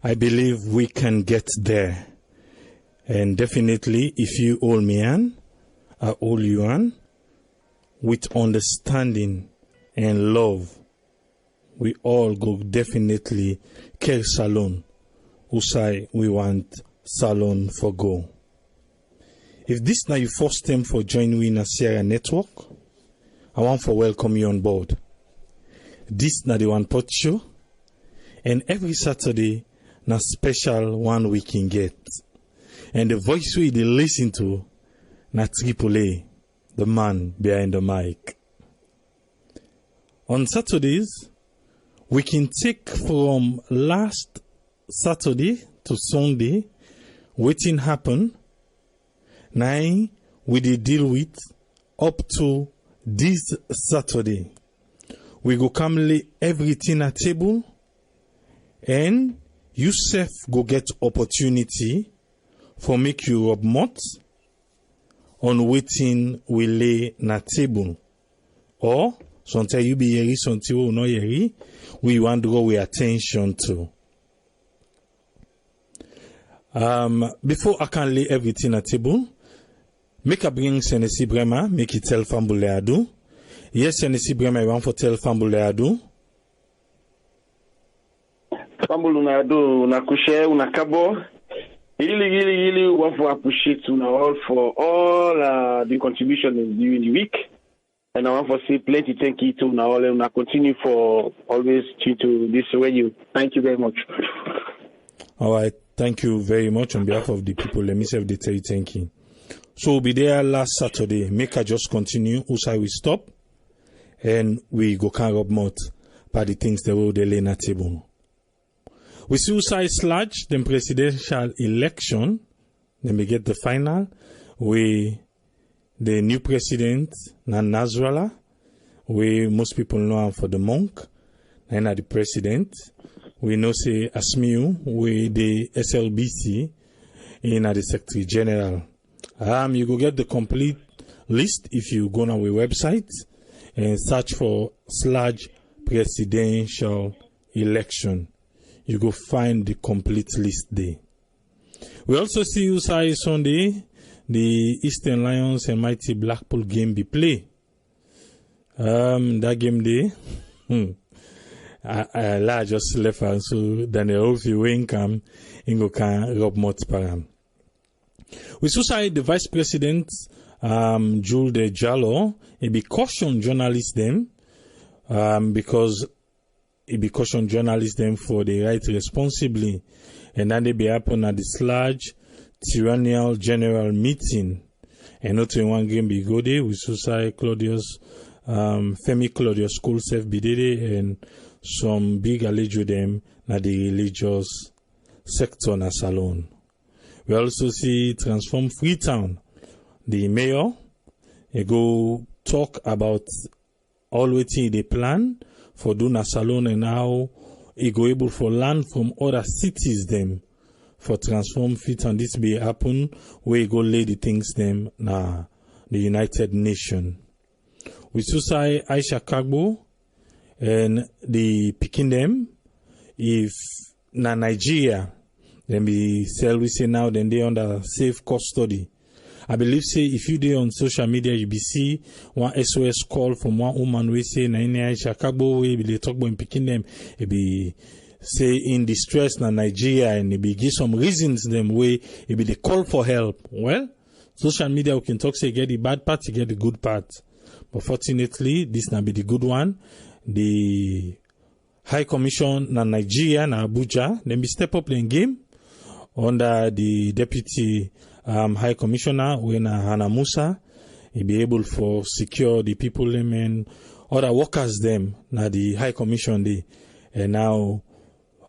I believe we can get there. And definitely, if you hold me on, I hold you on, with understanding and love, we all go definitely care salon. Who say we want salon for go. If this now your first time for joining we in a Sierra network, I want to welcome you on board. This na the One Pot Show, and every Saturday na special one we can get. And the voice we dey listen to na Triple A, the man behind the mic. On Saturdays, we can take from last Saturday to Sunday, wetin happen. Now we dey deal with up to this Saturday. We go come lay everything at table, and you self go get opportunity for make you rub mouth on wetin we lay na table. Or sometimes you be yeri, sometimes you no yeri, we want to draw our attention to. Before I can lay everything at table, make a bring Senesi Brema, make it tell Fambule Adu. Yes, Senesi Brema, I want to tell Fambule Adu. Fambule Adu, unakushe, unakabo. Really want to appreciate you all for all the contributions during the week. And I want to say plenty thank you to all and I continue for always to this radio. Thank you very much. All right. Thank you very much on behalf of the people. Let me say the tell you thank you. So we'll be there last Saturday. Make I just continue. Usai we stop. And we go carry up more by the things that will lay na table. We see Usai sludge the presidential election. Then we get the final. We the new president na Nasrallah. We most people know him for the monk. And the president. We know say Asmiu, we the SLBC in the Secretary General. You go get the complete list if you go on our website and search for /presidential election. You go find the complete list there. We also see Usai Sunday, the Eastern Lions and Mighty Blackpool game be play. That game day. I just left and so Daniel if you income Ingo can rob mot param. We saw the Vice President Jules de Jallo he be caution journalists them because he be caution journalists them for the right responsibly, and then they be happen at the tyrannical general meeting, and not in one game be go there. We saw Claudius Femi Claudius school self be there and some big alleged them na the religious sector na salon. We also see Transform Freetown. The mayor he go talk about all wetin they plan for doing a salon and how he go able for land from other cities them for Transform Freetown. This be happen where he go lay the things them na the United Nations. We also say Aisha Kagbo and the picking them if na Nigeria then be sell we say now then they under safe custody. I believe say if you dey on social media you be see one SOS call from one woman we say na in Chicago we be they talk about picking them it be say in distress na Nigeria and it be give some reasons them way it be the call for help. Well, social media we can talk say get the bad part, you get the good part. But fortunately this na be the good one. The High Commission na Nigeria na Abuja then be step up the game under the Deputy High Commissioner when Hannah Musa he be able for secure the people them and other workers them na the High Commission they and now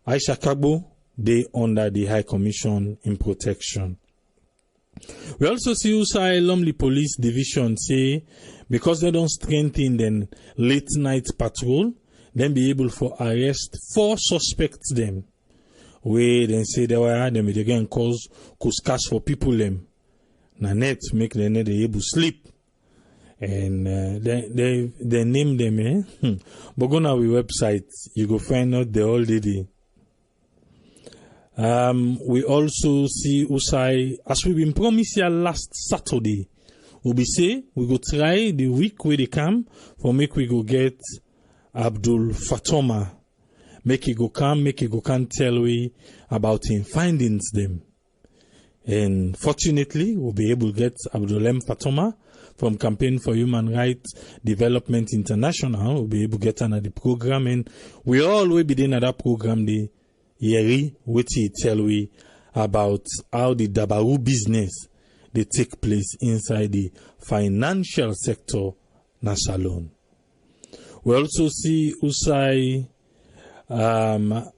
Aisha Kagbo they under the High Commission in protection. We also see Usai Lumley Police Division say because they don't strengthen the late night patrol, then be able for arrest 4 suspects them. Where then say they were them again cause scarce for people them. Na net make them not able sleep. And they name them But go on our website, you go find out the whole lady. We also see Usai, as we've been promised here last Saturday, we say we go try the week where they come for make we go get Abdul Fatoma. Make he go come tell we about him findings them. And fortunately, we'll be able to get Abdul M. Fatoma from Campaign for Human Rights Development International. We'll be able to get another program, and we all will be in that program the Yeri, which he tell we about how the Dabaru business they take place inside the financial sector na Salone. We also see Usai over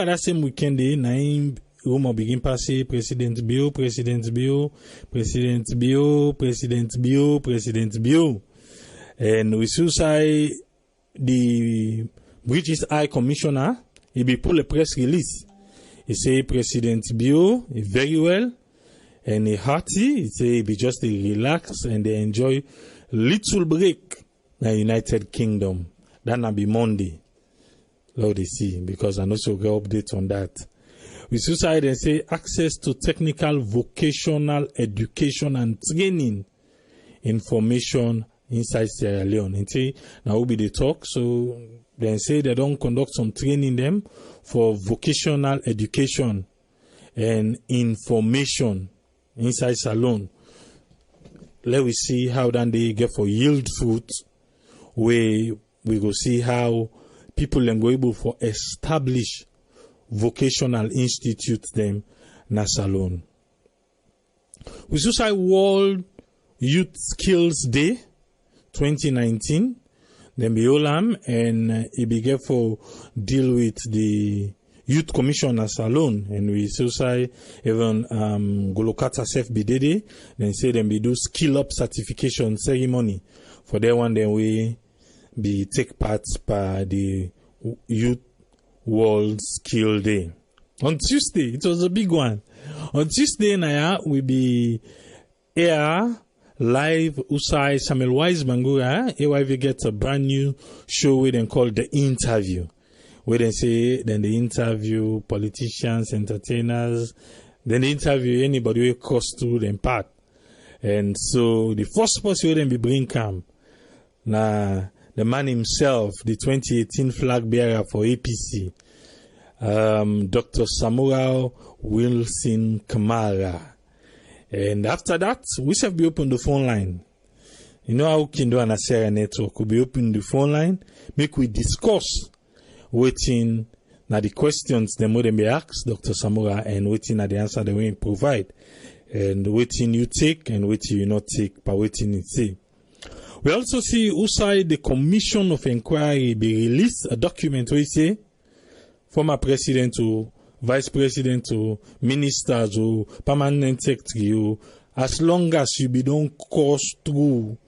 that same weekend name rumor begin passer President Bio. And we see the British High Commissioner, he be pull a press release. He say President Bio is very well and he hearty. He say he be just relax and they enjoy little break in the United Kingdom. That will be Monday. Lord, they see, because I know so get update on that. We suicide and say access to technical vocational education and training information inside Sierra Leone. And say now will be the talk. So then say they don't conduct some training them for vocational education and information inside Salone. Let we see how then they get for yield fruit. Where we go see how people can go able for establish vocational institutes them na Salone. We also say World Youth Skills Day 2019. Then be Olam and it began for deal with the Youth Commission na Salone, and we also say even Golokata Sef Bidede. Then say them be do skill up certification ceremony for that one. Then we be take part by the Youth World Skill Day. On Tuesday, it was a big one. On Tuesday, Naya, we be air live Usai Samuel Wise Bangura. AYV gets a brand new show where they call The Interview. Where they say, then they interview politicians, entertainers, then they interview anybody who cross through them path. And so the first person where they be bring come, na the man himself, the 2018 flag bearer for APC, Dr. Samuel Wilson Kamara. And after that, we shall be open the phone line. You know how we can do on a Sierra network. We'll be open the phone line, make we discuss waiting now the questions them would be asked Dr. Samura, and waiting at the answer they will provide. And waiting you take and waiting you not take, but waiting you say. We also see Usai the Commission of Inquiry be released a document where say former president to vice president to minister to permanent secretary to, as long as you be don't cross through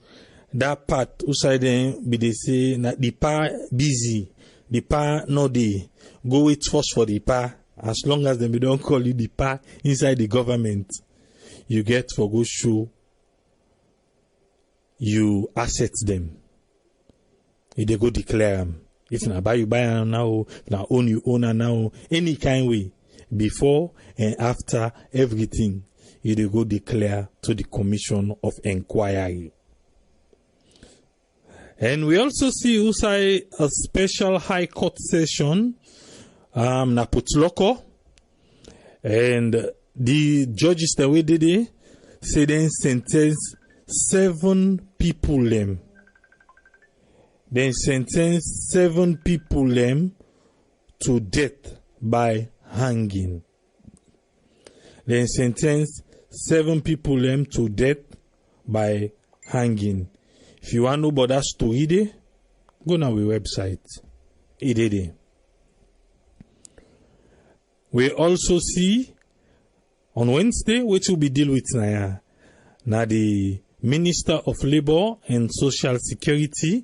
that part Usai then be they say that the pa busy, the pa no dey go wait first for the pa, as long as they don't call you the pa inside the government, you get for go show you assets them. If they go declare them. If na buy you buy now, if na own you own now, any kind way, before and after everything, if they go declare to the Commission of Inquiry. And we also see Usai a special High Court session, na Putloko, and the judges the way did it, say then sentence 7 people them. Then sentence 7 people them to death by hanging. Then sentence 7 people them to death by hanging. If you want to know about that story there, go on our website. It is. We also see on Wednesday, which will be deal with now the Minister of Labor and Social Security,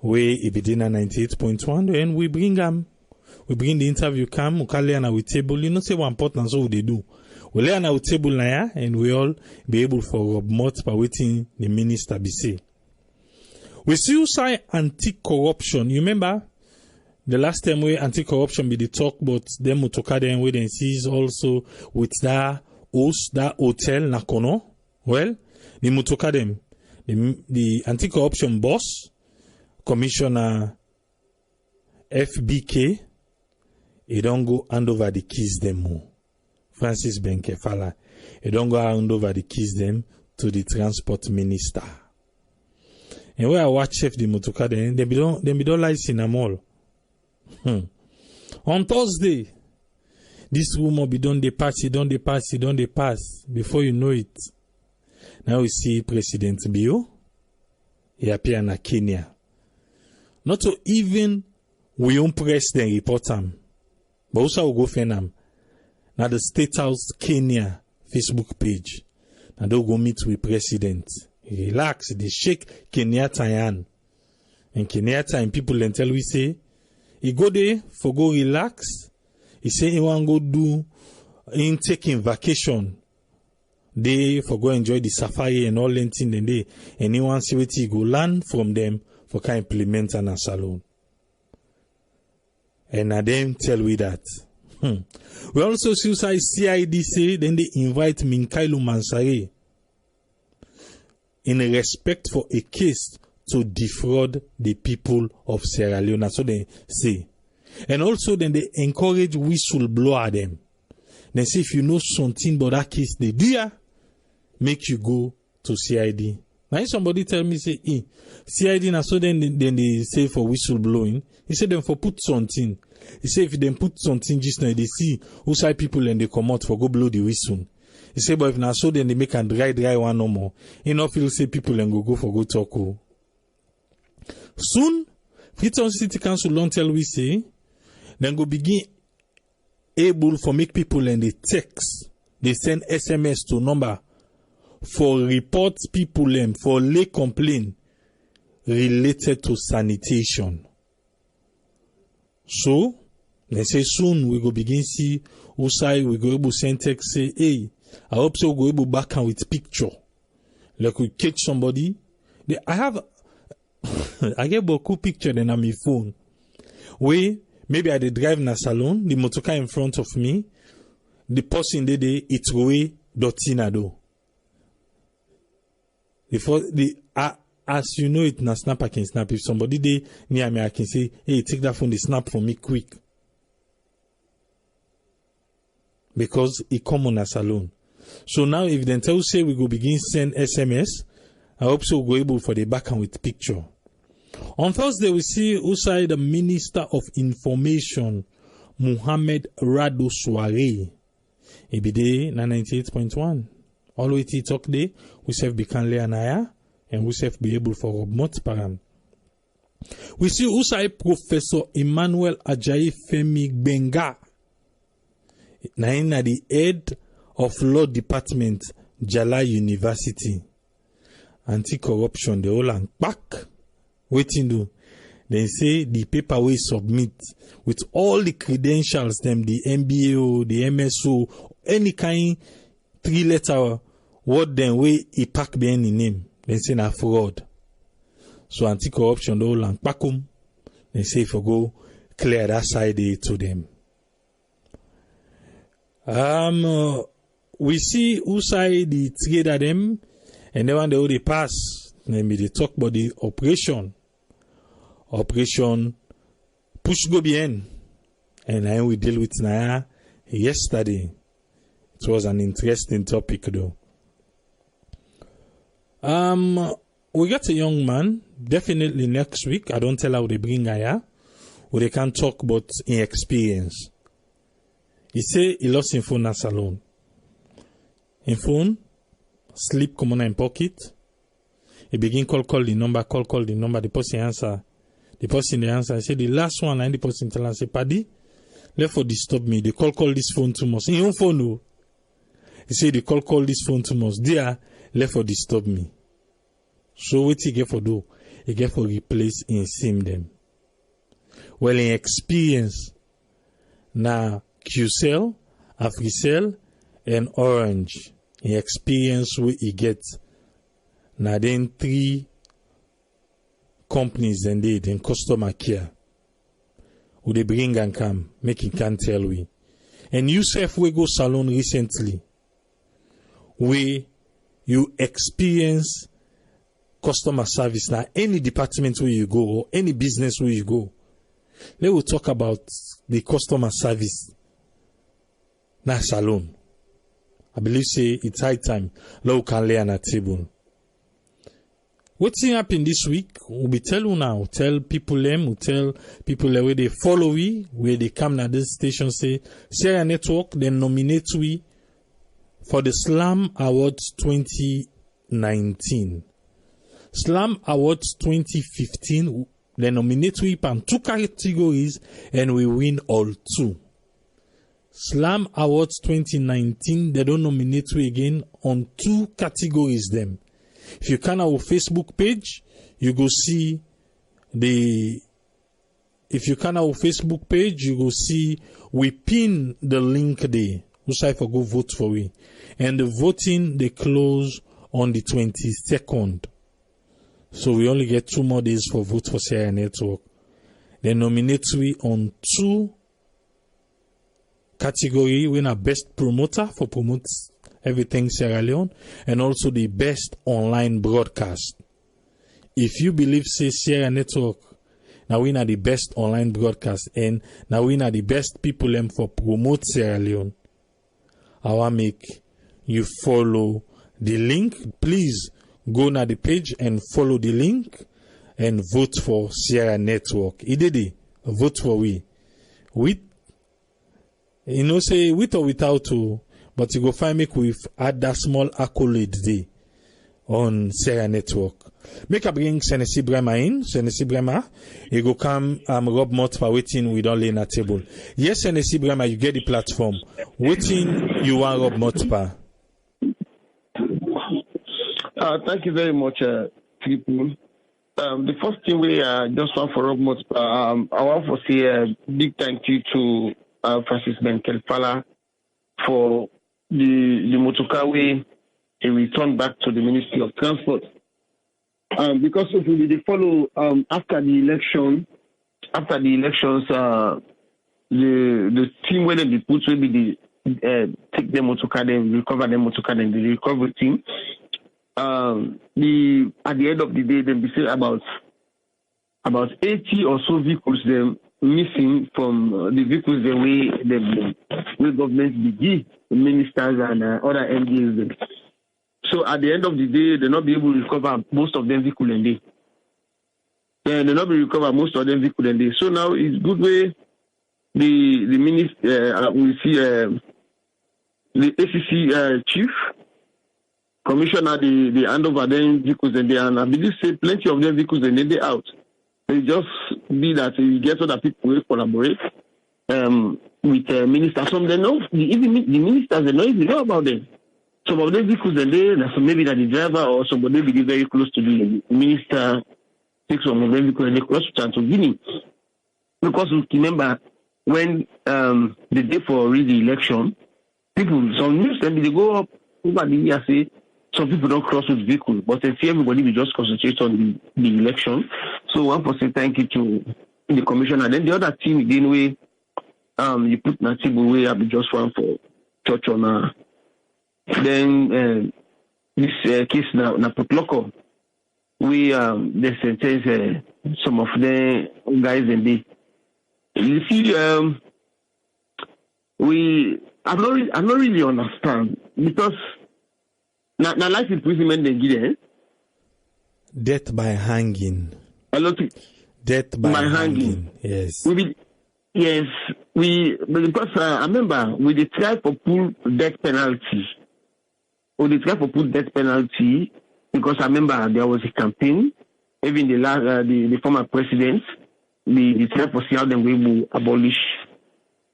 where it be dinner 98.1, and we bring the interview come, we learn our table. You know, say what important so they do. We learn our table now, and we all be able for rub mouth by waiting the minister be say. We see say anti-corruption. You remember the last time we anti-corruption be the talk, but them motoka them we then sees also with that host, that hotel Nakono. Well, the motoka them, the anti-corruption boss, Commissioner FBK, he don't go hand over the keys them. Francis Benkefala, he don't go hand over the keys them to the transport minister. And where I watch chef the motoka them, they be don't like cinnamon. On Thursday, this rumor be done they pass. Before you know it, now we see President Bio. He appear in Kenya. Not to even we own press then report him, but also we go find him. Now the State House Kenya Facebook page. Now they go meet with President. Relax, they shake Kenyatta hand. And Kenyatta and people then tell we say, he go there for go relax. He say he want go do in taking vacation. They for go enjoy the safari and all that thing. Then they and he want see what he go learn from them for can implement an salon. And I them tell we that. We also see CID say then they invite Minkailu Mansare in respect for a case to defraud the people of Sierra Leone. So they say. And also then they encourage whistleblower them. They say if you know something about that case, they do make you go to CID. Now if somebody tell me say, CID now so then they say for whistleblowing, he said them for put something. He said if they put something just now, they see outside people and they come out for go blow the whistle. He said but if now so then they make a dry one no more. You know feel say people and go for go talk. Soon, Freetown City Council don't tell we say, then go begin able for make people and they text, they send SMS to number for report people for lay complaint related to sanitation. So, they say soon we go begin see outside we go able send text say, hey, I hope so we go able back and with picture. Like we catch somebody. I have I get beaucoup picture then on my phone. Where maybe I did drive in a salon, the motorcar in front of me, the person they it's way dotina do. As you know it na snap I can snap. If somebody they near me I can say, hey, take that phone, they snap for me quick. Because it come on a salon. So now if then tell say we go begin send SMS, I hope so we'll go able for the back and with picture. On Thursday, we see outside the Minister of Information, Muhammad Rado Soare. He be there 98.1. All we talk day, we have become Leonaya, and we have be able for Mot Param. We see outside Professor Emmanuel Ajayi Femi Benga. Na the head of Law Department, Jala University. Anti-corruption, the whole and back. Waiting do. They say the paper we submit with all the credentials, them the MBA, the MSO, any kind 3-letter word then way he pack behind the name. They say na fraud. So anti-corruption, the whole and back they say if you go clear that side to them. We see who side the together them. And then when they pass, maybe they talk about the operation push go bien. And then we deal with Naya yesterday. It was an interesting topic though. We got a young man, definitely next week. I don't tell how they bring Naya, where they can talk about in experience. He say he lost his phone at salon. In phone, sleep come on in pocket. He begin call the number, call the number. The person answer. The person the answer. I say the last one and the person tell us say, Paddy, left for disturb me. They call this phone too much. In your phone no. He say they call this phone too much. They are left for disturb me. So what he get for do? He get for replace in SIM them. Well in experience na QCell, AfriCell and Orange. In experience where he get now then 3 companies and they then customer care. who they bring and come, make it can tell we. And you self we go salon recently, where you experience customer service now, any department where you go or any business where you go. Let us talk about the customer service now salon. I believe say it's high time we can lay on a table. What's happened this week? We'll be tell you now. Tell people them. We'll tell people where they follow we, where they come to this station say Sierra Network. They nominate we for the Slam Awards 2019. Slam Awards 2015. They nominate we in 2 categories and we win all 2. Slam Awards 2019. They don't nominate we again on 2 categories them. If you can our Facebook page, you go see we pin the link there. Who's I for go vote for we. And the voting they close on the 22nd. So we only get 2 more days for vote for Sierra Network. They nominate we on 2 category. We are best promoter for promotes everything Sierra Leone, and also the best online broadcast. If you believe say Sierra Network, now we are the best online broadcast, and now we are the best people for promote Sierra Leone, I want make you follow the link. Please go na the page and follow the link and vote for Sierra Network. Idede, vote for we. With, say with or without to. But you go find me with add that small accolade there on Sierra Network. Make a bring Senesi Brema in. Senesi Brema, you go come Rob Mott for waiting we don't lay on a table. Yes, Senesi Brema, you get the platform. Waiting you want Rob Mott pa. Thank you very much, people. The first thing we just want for Rob Mott, I want to say a big thank you to Francis Ben Kelfala for the motorcar he returned back to the Ministry of Transport. Because if we follow after the elections, the team where they put will be the take the motorcar, then recover the motorcar, then the recovery team. At the end of the day, then we say about 80 or so vehicles them missing from the vehicles the way the government begin, ministers and other MDs. So at the end of the day, they'll not be able to recover most of them vehicle in day. They'll not be recover most of them vehicle in day. So now it's good way the minister we see the ACC chief commissioner the hand over them vehicles in there, and I believe say plenty of them vehicles in day out. It just be that you get other people who collaborate with ministers. Some they know, even the ministers, they don't even know about them. Some of them vehicles are there, so maybe that the driver or somebody be very close to the minister, takes one of them vehicles and they close to Guinea. Because we remember when the day for the election, people, some news, they go up over the year, say, some people don't cross with vehicles, but they see everybody will just concentrate on the election. So one person thank you to the commissioner. Then the other team, the way you put na table way I be just one for church on. Then this case now na Potloko, we they sentence some of the guys in the. You see, I'm not really understand because. Now, life imprisonment they give it. Death by hanging. Death by hanging. Yes. Because I remember we did try for full death penalty. We did try for full death penalty because I remember there was a campaign. Even the former president, the try for see how them will abolish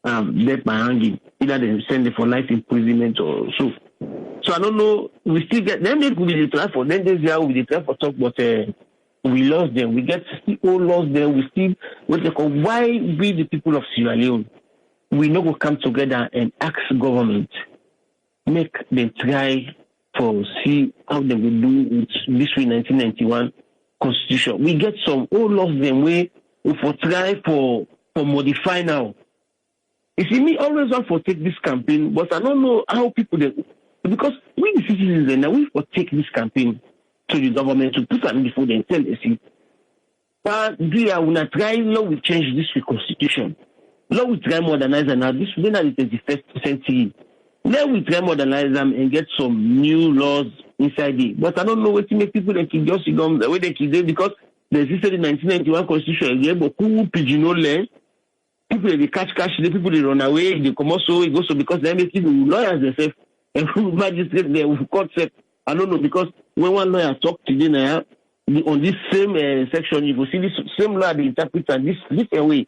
death by hanging. Either they send it for life imprisonment or so. So I don't know. We still get them. They could be try for them. This year we try for talk, but we lost them. We get still lost them. We still why we the people of Sierra Leone we not go come together and ask government make them try for see how they will do with this 1991 constitution. We get some all lost them way we for try for for modify now. You see, me always want to take this campaign, but I don't know how people because we the citizens now we for take this campaign to the government to put them before they tell us. But we are gonna try. Law we change this constitution. Law we try modernize and now this we now the 21st century. Now we try modernize them and get some new laws inside it. But I don't know what to make people that can just go the way they can do because the existed in 1991 constitution. They beaucoup pigeonhole. People they catch, the people they run away, they come also, it goes so because they make people lawyers themselves and magistrates they will court set. I don't know because when one lawyer talk today now on this same section, you will see this same law they interpret and this way.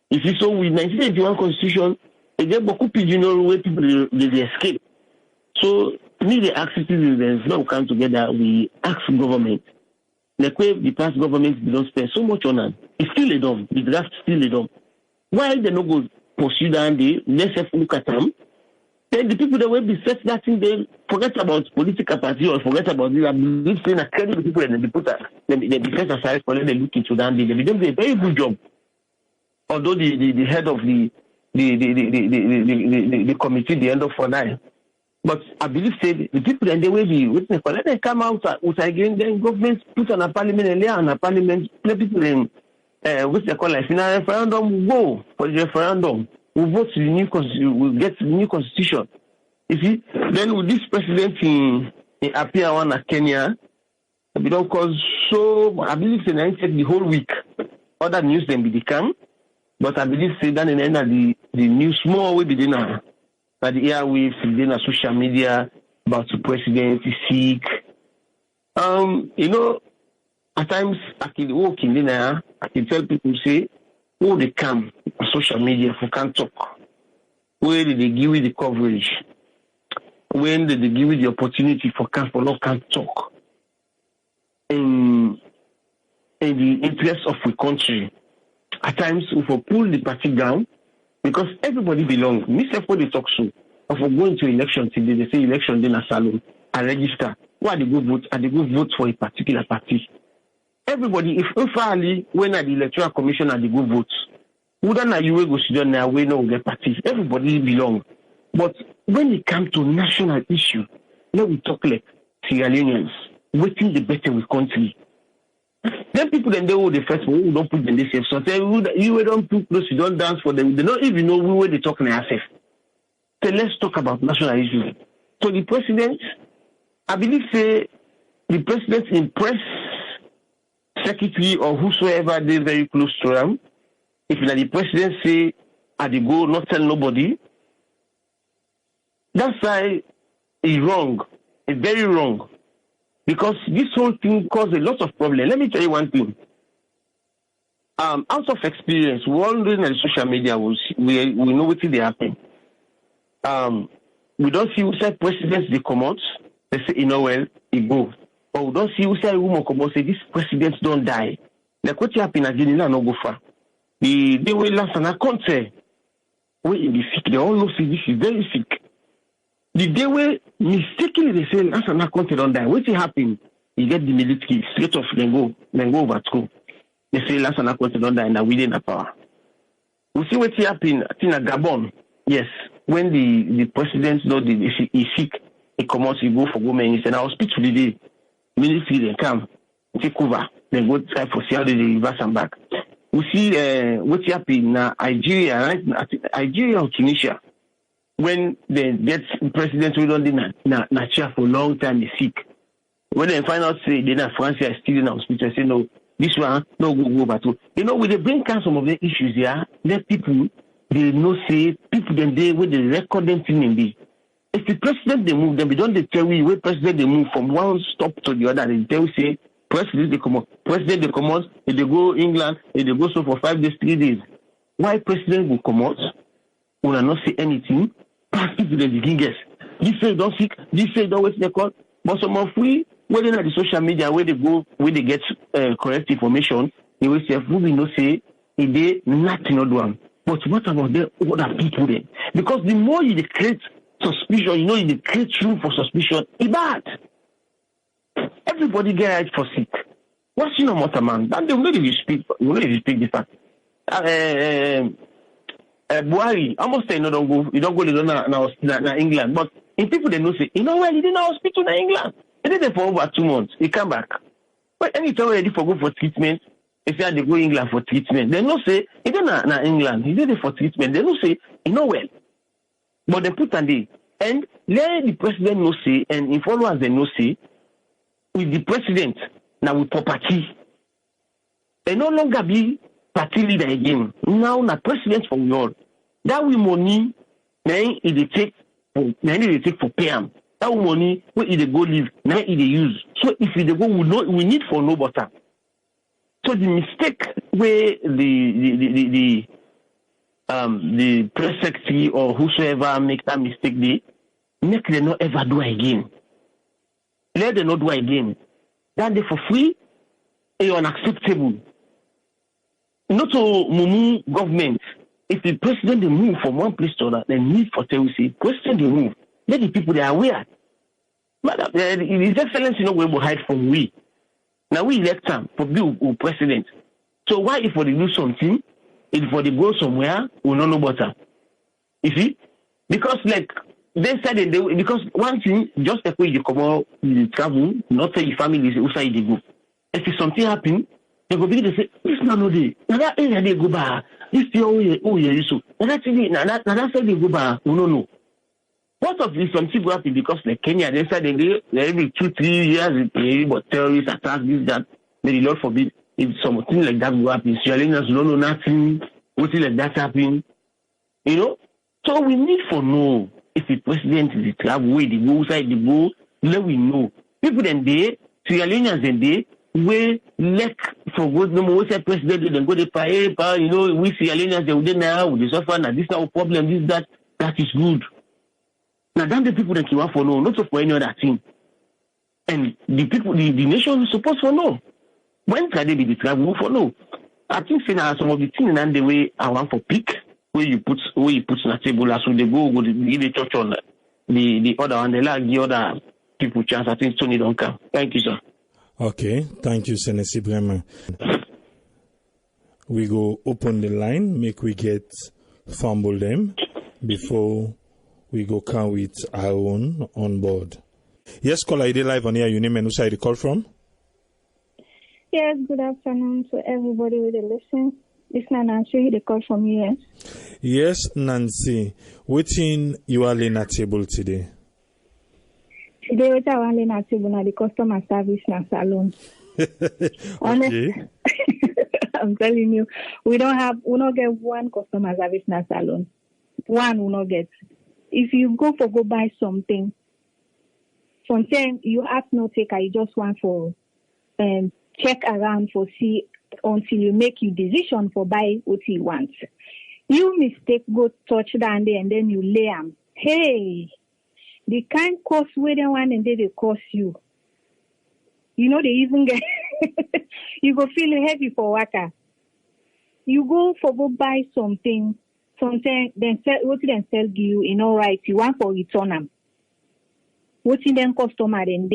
If you saw with 1981 constitution, they get beaucoup pigeonhole way people they escape. So me they ask citizens now we come together, we ask government. Like way the past government they don't spend so much on it. It's still a dumb. The draft still a dumb. Why they not go pursue that day? Let's have look at them. Then the people that will be set that thing, they forget about political party or forget about this. I believe saying that credit the people and they put that they be set aside for them. They look into that day. They do a very good job. Although the head of the committee they end up for that. But I believe say the people and they will be waiting for let them come out with again. Then government put on a parliament and there on a parliament let people then. What's the call like in a referendum? We go for the referendum. We vote to the new constitution. We get the new constitution. You see, then with this president in appear one at Kenya, we don't cause so. I believe they take the whole week. Other news then be come, but I believe say that in the end of the news more will be dinner. But the airwaves, the social media about the president is sick. You know. At times, I can walk in there, I can tell people, say, oh, they come on social media for can't talk. Where did they give you the coverage? When did they give you the opportunity for can't talk? In the interest of the country, at times, we will pull the party down because everybody belongs. Me, say, for the talk so, if we go into election today, they say election in a salon, I register. Why they go vote? I they go vote for a particular party. Everybody, if only when at the electoral commission and the go votes, wouldn't you will go sit down now, we no get parties. Everybody belong. But when it comes to national issue, let we talk like Sierra Leoneans, waiting the better with country. Then people then they will the first one who don't put them this safe. So say you don't put close, you don't dance for them. They don't even know where they talk now safe. So let's talk about national issues. So the president, I believe say the president impressed secretary or whosoever they very close to them. If the president say at the go not tell nobody, that's why it's wrong. It's very wrong. Because this whole thing caused a lot of problems. Let me tell you one thing. Out of experience, we all doing on the social media, we know what they happen. We don't see who said presidents they come out, they say, you know, well, he go. But we don't see who say woman come out, say this president don't die. Like what happened again, no go far. They will last an account say, when he be sick, they all know see this is very sick. The day where mistakenly they say last an account don't die, what happened? You get the military straight off, then go over to. They say last an account don't die, and within a power. We see what happened in Gabon. Yes, when the president know he's sick, he come out, he go for government, he said, I'll speak to the day. Military, they come, take over, then go try for see how they reverse and back. We see what happened in Nigeria, right? Nigeria or Tunisia, when they get president who don't do na chair for a long time, they sick. When they find out, say, they're not France, are still in the hospital, say, no, this one, no, go back to. You know, when they bring down some of the issues here, let people, they know, say, people, then they, when they record them thing in this. If the president, they move, then we don't tell you where president, they move from one stop to the other, they tell you, say, president, they come out. President, they come out, if they go England, if they go so for 5 days, 3 days. Why president will come out? We will not say anything. Pass people, they begin guess. This say don't sick, this say don't waste their call. But some of we, when they're at the social media, where they go, where they get correct information, they will say, we will not say, if they nothing not one. But what about the other people then? Because the more you create suspicion, you know, you create room for suspicion, it's bad. Everybody get right for sick. What's matter, man? That they will not even speak the fact. Buhari almost say no don't go na England, but in people they know say well he didn't hospital in England. He did it for over 2 months. He come back. But anytime ready for go for treatment, if they go England for treatment, they no say he didn't na England. He did it for treatment. They no say well, but they put on the and let the president no say and in followers they no say with the president now with property. They no longer be party leader again. Now na president for all. That we money then it take for pay am. That money where it go live now it use. So if it go we need for no butter. So the mistake where the press secretary or whosoever make that mistake they make them not ever do again. Let them not do again. That they for free is unacceptable. Not to Mumu government. If the president they move from one place to another, they need for say president they move. Let the people they are aware. Madam, His Excellency we will hide from we. Now we elect him for be president. So why if they do something, if they go somewhere, we don't know better. You see? Because like they said because one thing, just like when you come out, you travel, not say your family is outside they go. If something happen, they go begin to say, this man no day. Now that area they go back. This year, so. Now that side they go back. We don't know. What of this something go happen because like Kenya, they said they every 2-3 years they but terrorists attack this, that. May the Lord forbid if something like that go happen. Sierra Leoneans don't know nothing. What's like that happen? You know? So we need for know if the president is the travel way they go outside the go, let we know. People then they, Sierra Leoneans then they we let for good no more say president then go they pay, we Sierra Leoneans they would now with the suffer now this is our problem, this that is good. Now then the people that you want for know, not for any other thing. And the people the nation is supposed to know. When can they be the travel for know? I think say now some of the things and the way I want for pick where you put on the table as they go give a touch on the other and they like the other people chance. I think Tony don't come. Thank you, sir. Okay, thank you, Senesi Bremer. We go open the line, make we get fumble them before we go count with our own on board. Yes, caller, ID live on here. Your name and who side you call from? Yes, good afternoon to everybody with the listen. This is Nancy, the call from US. Yes, Nancy. Waiting you are laying at table today. Today, what I want to table the customer service na salon. Okay. I'm telling you, we don't get one customer service na salon. One we not get. If you go buy something, sometimes you have no taker. You just want for check around for see until you make your decision for buy what you want. You mistake go touch down there and then you lay them. Hey. The kind cost where they want and they cost you. They even get you go feel heavy for worker. You go buy something then sell what then sell you right, you want for return them. What then customer then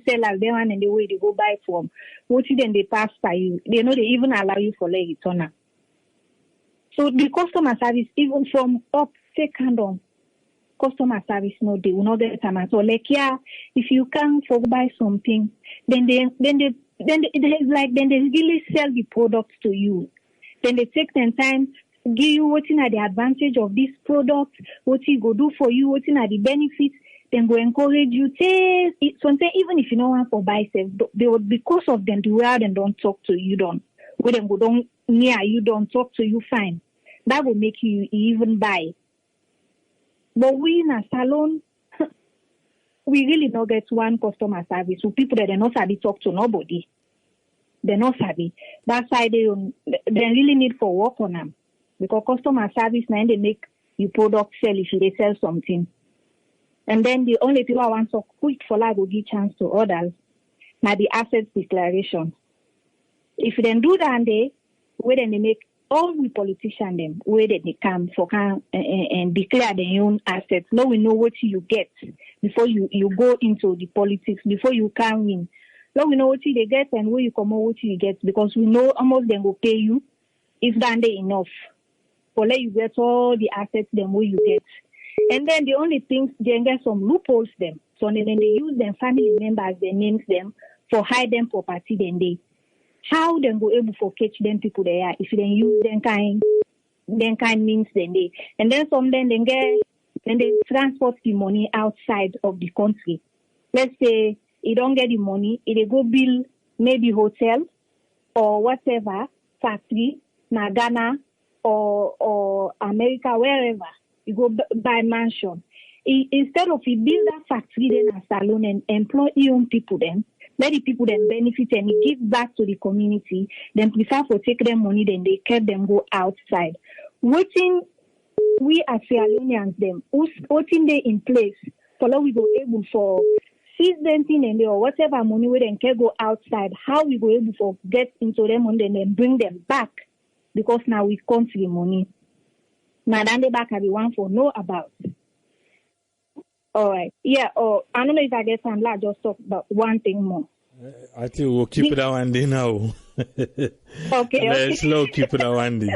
seller they want and the way they go buy from. What then they pass by you. They even allow you for like return. So the customer service even from up second on. Customer service they will not get time at all. Like if you can't buy something, then they really sell the product to you. Then they take their time, give you what are the advantage of this product, what it go do for you, what are the benefits. Then go encourage you. Sometimes even if you don't want to buy stuff, they would because of them the way them don't talk to you don't. When them go don't near you don't talk to you fine. That will make you even buy. But we in a salon, we really not get one customer service. So people that are not savvy talk to nobody. They're not savvy. That's why they really need for work on them. Because customer service now they make your product sell if they sell something. And then the only people I want to quick for like will give chance to others. Now the assets declaration. If they do that where then they make all we politicians them where they come for and declare their own assets. Now we know what you get before you go into the politics, before you can win. Now we know what you get and where you come out what you get because we know almost them will pay you if that they enough, for let you get all the assets them where you get. And then the only things they get some loopholes them. So then they use them family members, they names them for hide them property then they. How them go able to catch them people there if they use them kind means then they. And then some then they transport the money outside of the country. Let's say you don't get the money, they go build maybe hotel or whatever, factory, na Ghana or America, wherever. You go buy mansion. Instead of you build that factory then a salon and employ young people then, let the people then benefit and give back to the community, then prefer for take them money, then they can them go outside. Waiting we as Leoneans them, waiting they in place, for we go able for seize them thing and or whatever money we then can go outside, how we go able for get into them and then bring them back, because now we country money. Now then they back have the one for know about. All right. Yeah, I don't know if I get time, I'll just talk about one thing more. I think we'll keep that one day now. Okay. Let's keep that one day.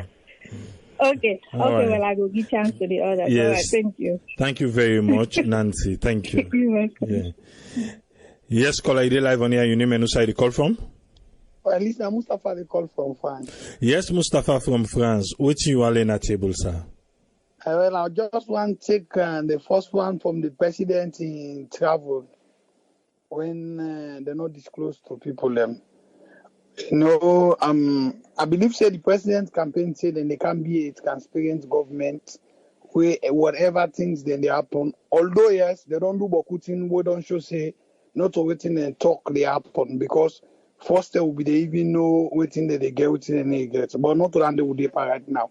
Okay. Right. Well, I will give chance to the others. Yes. All right, thank you. Thank you very much, Nancy. Thank you. You're welcome. Yeah. Yes, caller, you live on here. Your name and who side you call from? Well, at least Mustafa they call from France. Yes, Mustafa from France. What you are in a table, sir? Well, I just want to take the first one from the president in travel when they're not disclosed to people. I believe the president's campaign said that they can be a transparent government where whatever things then they happen. Although yes, they don't do bokutin, we don't show say not to waiting and talk they happen, because first there will be they even know waiting that they get waiting they get, but not to land they would be right now.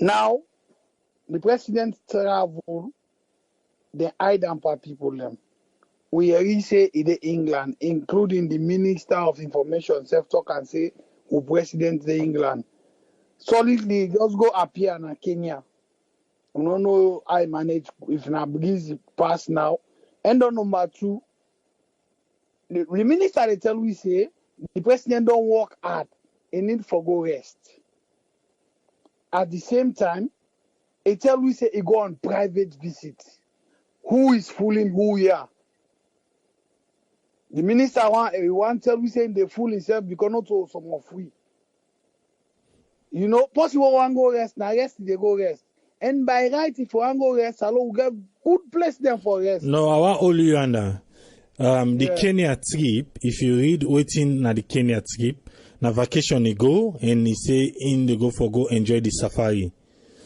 Now the president travel, they hide and for people them. We already say in England, including the Minister of Information, self-talk and say, who President the England. Solidly, just go appear in Kenya. I don't know how I manage if na breeze pass now. And on number two, the minister they tell we say, the president don't work hard, he need for go rest. At the same time, he tell we say he go on private visit. Who is fooling who here? The minister want tell we say they fool himself because not all some of free. You know, possible one go rest, now rest they go rest. And by right, if one go rest, we get good place them for rest. No, I want all you under. The Kenya trip, if you read waiting na the Kenya trip, na vacation he go and he say in they go enjoy the safari.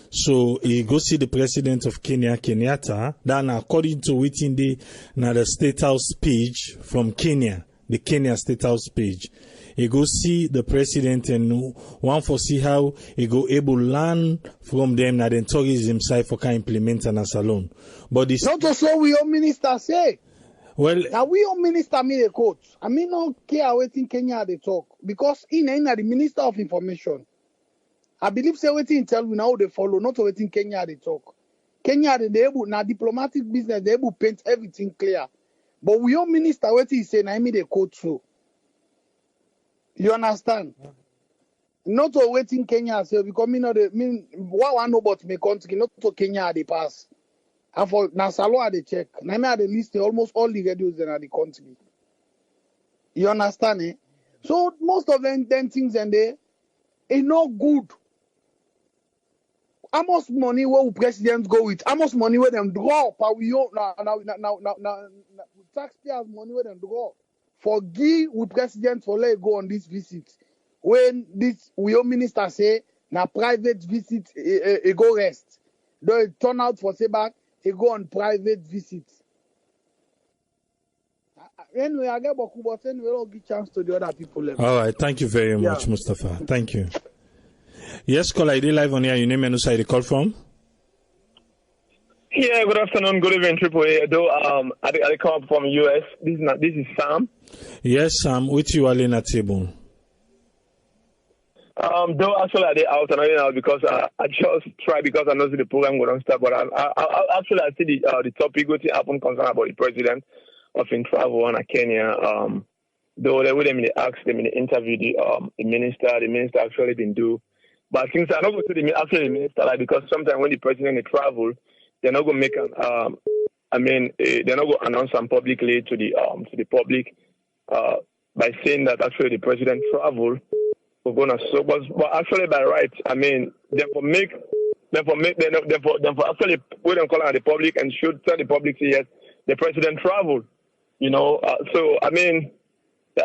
So he go see the president of Kenya, Kenyatta. Then according to waiting the State House page from Kenya, the Kenya State House page, he go see the president and one for see how he go able learn from them that then tourism side for can implement an salon. But this not also we own minister say. Well, now we own minister me the coach. I mean, no care waiting Kenya they talk because in the Minister of Information. I believe say waiting tell we now they follow, not waiting Kenya they talk. Kenya they able now diplomatic business they able paint everything clear. But we own minister waiting say na me the coach so. You understand? Not to waiting Kenya say because me know the mean what I know about my country, not to Kenya they pass. And for na salon they check. Na me they list almost all the radios in the country. You understand eh? So most of them things and they it's not good. How much money will presidents go with? How much money will them draw? We own now taxpayers money will them draw. For give with president for let go on this visit. When this we own minister say na private visit he go rest. Though it turn out for say back, he go on private visit. Anyway, I get Boku, but anyway, we'll give chance to the other people. All right, thank you very much, Mustafa. Thank you. Yes, call ID live on here. Your name and who side you call from? Yeah, good afternoon, good evening, Triple A. Though I come up from US. This is Sam. Yes, Sam. With you all in a table. Though actually I did out and now because I just try because I know the program going to start, but I see the topic going to happen concern about the president of in travel and Kenya. Though they would ask them in the interview the minister actually didn't do But things are not going to the minister, like, because sometimes when the president travel, they're not going to make an they're not going to announce them publicly to the public by saying that actually the president travel. We're gonna so, but actually by right, I mean, them for actually we don't call out the public and should tell the public say yes, the president traveled. You know, so I mean,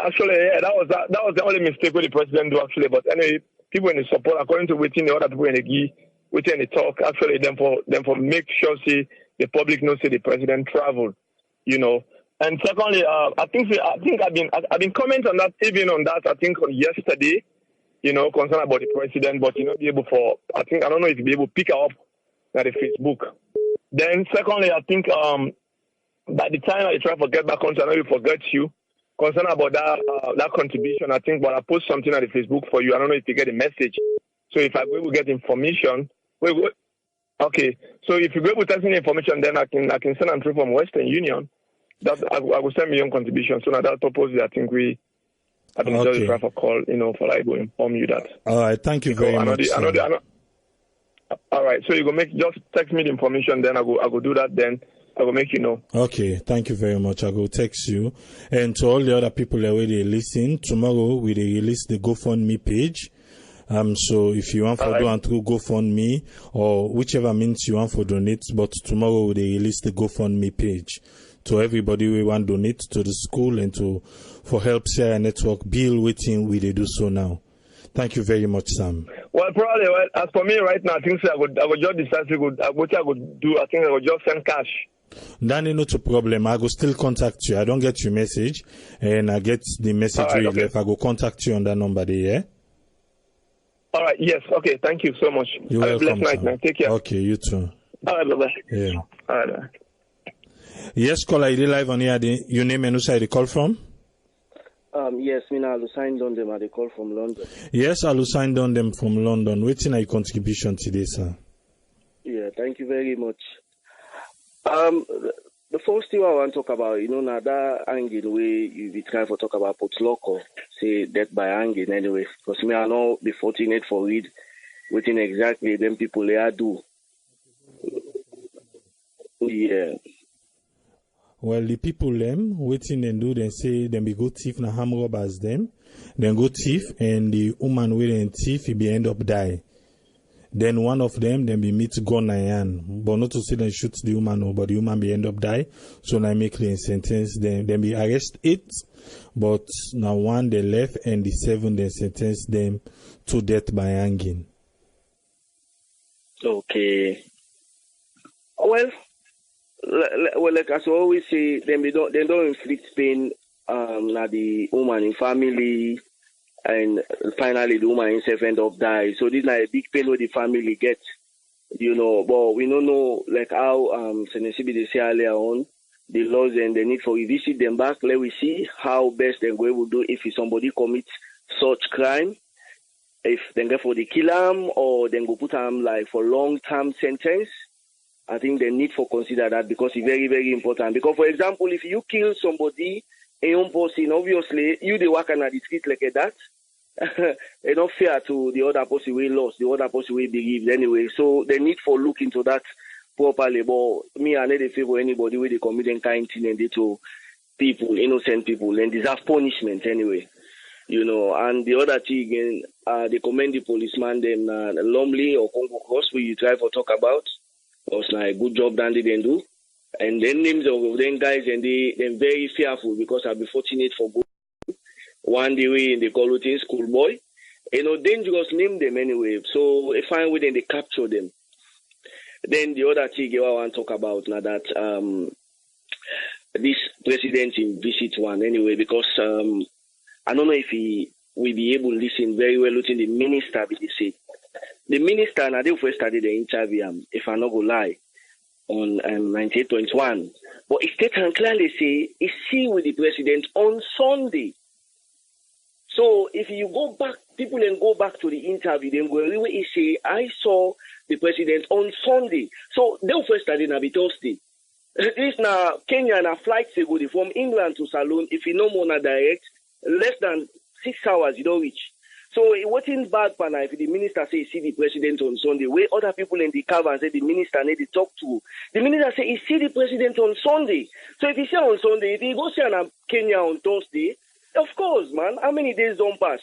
actually, yeah, that was the only mistake with the president do actually. But anyway, people in the support, according to within the other people in the GI, within the talk, actually them for make sure see the public knows say the president traveled. You know. And secondly, I think I've been commenting on that, even on that, I think on yesterday, you know, concerned about the president, but you know, be able for, I don't know if you'll be able to pick up at the Facebook. Then secondly, I think by the time I try to get back on, I know you forget you, concerned about that contribution, I think, but I post something at the Facebook for you. I don't know if you get a message. So if I will get information, okay. So if you go able to send me information, then I can send them through from Western Union. That I will send me your contribution. So now that purpose, I think just try for call, you know, for like to inform you that. All right, thank you very much. All right, so you go just text me the information, then I go do that. Then I will make you know. Okay, thank you very much. I will text you. And to all the other people that already listen, tomorrow we release the GoFundMe page. So if you want to do and through GoFundMe or whichever means you want to donate, but tomorrow we release the GoFundMe page to everybody we want to donate to the school and for help Sierra Network build waiting we they do so now. Thank you very much, Sam. Well, probably as for me right now, I think I would just decide what I would do. I think I would just send cash. That is not a problem. I will still contact you. I don't get your message, and I get the message you left. I will contact you on that number there. Yeah? All right. Yes. Okay. Thank you so much. You're welcome. Have a blessed night, man. Take care. Okay. You too. All right. Bye-bye. Yeah. All right. Bye. Yes, caller, you live on here. Your name and who side you call from? Yes, me now Alusain Dondem. I call from London. Yes, Alusain Dondem from London. Waiting your contribution today, sir. Yeah, thank you very much. The first thing I want to talk about, you know, now that angle where you be trying to talk about put local, say death by angle anyway. Because me I know be fortunate for read waiting exactly them people they are do. Yeah. Well, the people them waiting and do, they say them be go thief na ham robbers them. Then go thief and the woman will and thief he be end up die. Then one of them be meet gun and but not to say they shoot the woman, but the woman be end up die. So now make clean sentence them be arrest 8, but now 1 they left and the 7 they sentence them to death by hanging. Okay. Well, like as I always say, they don't inflict pain na the woman in family, and finally the woman himself end up die. So this is a big pain where the family get, you know. But we don't know like how Senesibi they say earlier on the laws and the need for revisit them back. Let we see how best they're going to do if somebody commits such crime. If they go for the kill him or then go put him like for long-term sentence. I think they need to consider that because it's very, very important. Because, for example, if you kill somebody, a young person, obviously, you the work on the street like that, it's not fair to the other person we lost, the other person we believed anyway. So they need to look into that properly. But me, I never favor anybody with the committing kind thing and to people, innocent people, and deserve punishment anyway. You know, and the other thing again, they commend the policeman, them, Lumley or Congo Cross, where you try to talk about. Was like a good job that they didn't do. And then names of them guys and they're very fearful because I'll be fortunate for good. One day way in the call routine schoolboy. You know, dangerous name them anyway. So if I with them they capture them. Then the other thing I want to talk about now that this president in visit one anyway, because I don't know if he will be able to listen very well to the minister be say. The minister, now they first started the interview, if I not go lie, on 98.1. But it states and clearly say, it's see with the president on Sunday. So if you go back, people then go back to the interview, then go really say, I saw the president on Sunday. So they first started now be Thursday. This now Kenya na flights ago from England to Salon, if you no more na direct, less than 6 hours you don't reach. So it wasn't bad for now if the minister say he see the president on Sunday, where other people in the caravan say the minister need to talk to. The minister say he see the president on Sunday. So if he say on Sunday, if he go see Kenya on Thursday, of course, man, how many days don't pass?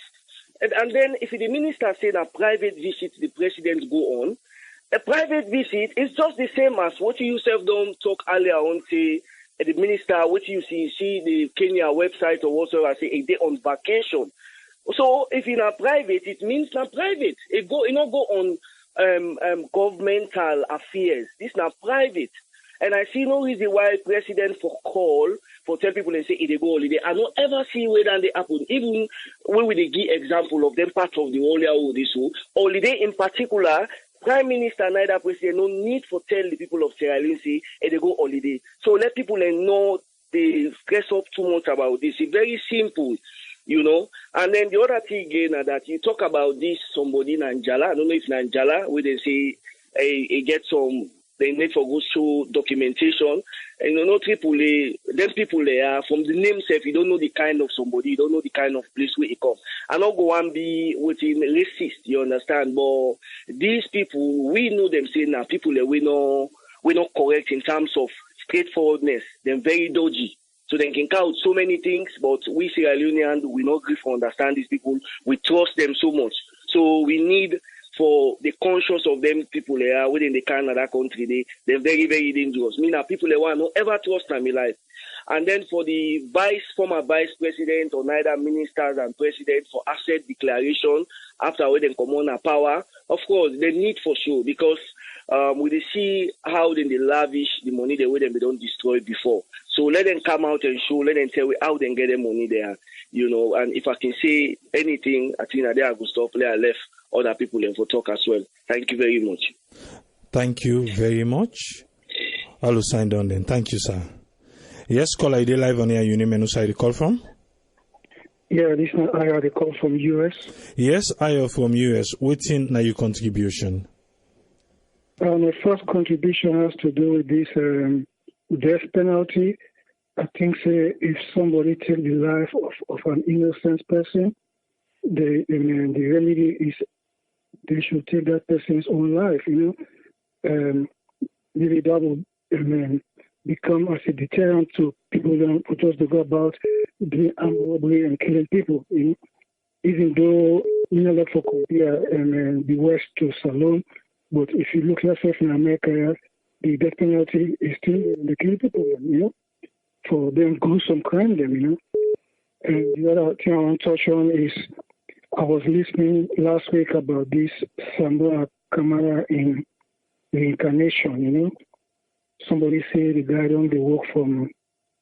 And then if the minister say a private visit the president go on, a private visit is just the same as what you yourself don't talk earlier on, say the minister, what you see the Kenya website or whatsoever, say a day on vacation. So if in a private, it means not private. It not go on governmental affairs. This not private. And I see no reason why president for call for tell people and say they go holiday. I don't ever see where that they happen. Even when we give example of them part of the whole holiday in particular, Prime Minister neither president no need for tell the people of Sierra Leone say they go holiday. So let people know they stress up too much about this. It's very simple. And then the other thing again that you talk about this somebody in Anjala. I don't know if in Anjala where they say get some they need for go show documentation. And them people they are from the name self, you don't know the kind of somebody, you don't know the kind of place where it comes. I not go and be within racist, you understand? But these people, we know them saying now people that we're not correct in terms of straightforwardness. They're very dodgy. So they can count so many things, but we Sierra Leoneans, we not agree for understand these people. We trust them so much. So we need for the conscience of them people there within the Canada country, they're very, very dangerous. People there want no ever trust them in life. And then for the former vice president or neither ministers and president for asset declaration after when they come on power, of course, they need for sure because we see how they lavish the money the way they don't destroy before. So let them come out and show, let them tell me how they get the money there, and if I can say anything, I think that I will stop there left other people and for talk as well. Thank you very much. Thank you very much. I will sign down then. Thank you, sir. Yes, call ID live on here. You name and who side the call from? Yeah, this is I had a call from US. Yes, I from US. What's in now your contribution? My first contribution has to do with this death penalty. I think if somebody take the life of an innocent person, the remedy is they should take that person's own life. Maybe that will become as a deterrent to people who just go about doing armed robbery and killing people. Even though not for compare the West to Salon, but if you look yourself in America, the death penalty is still the killing people, for them gruesome crime, And the other thing I want to touch on is I was listening last week about this Samboa Kamara in reincarnation, Somebody said the guy don't work from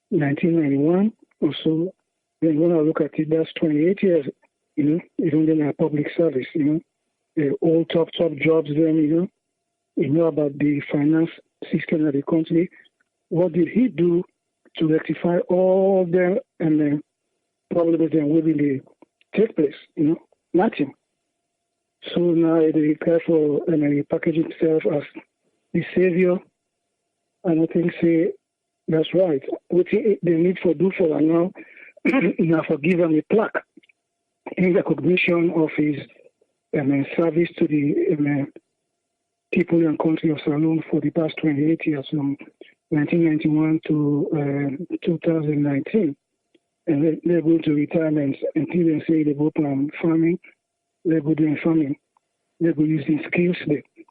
1991 or so. Then when I look at it, that's 28 years, even in a public service, all top jobs then, about the finance system of the country. What did he do to rectify all the problems that will take place? Nothing. So now they care for package himself as the savior. And I think that's right. What they need for do for now, now for give him a plaque in recognition of his service to the people and country of Salon for the past 28 years, from 1991 to 2019. And they go to retirement until they say they go on farming, they go doing farming. They go using skills.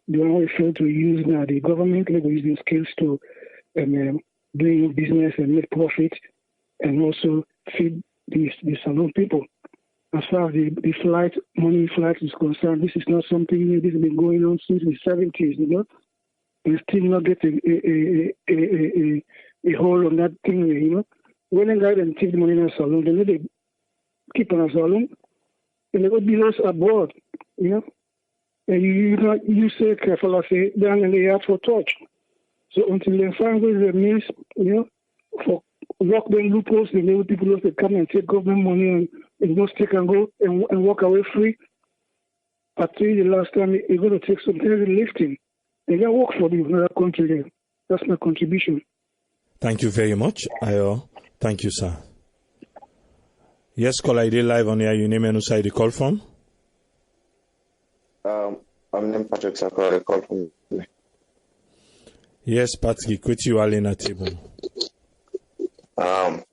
They only fail to use now the government. They go using skills to doing business and make profit and also feed the Salon people. As far as the money flight is concerned, this is not something this has been going on since the 70s, and still not get a hold on that thing, When a guy then take the money in a Salon, they need to keep on a Salon, and they would be lost abroad, And you say careful, I say, down in the air for touch. So until they find ways and means, for lock them loopholes, the new people have to come and take government money and just take and go and walk away free. I tell you the last time, you're going to take some heavy lifting. They can work for the another country there. That's my contribution. Thank you very much, Ayo. Thank you, sir. Yes, call ID live on here. You name and who side the call from? I'm named Patrick Sakura, call from. Yes, Patrick, with you all in a table. The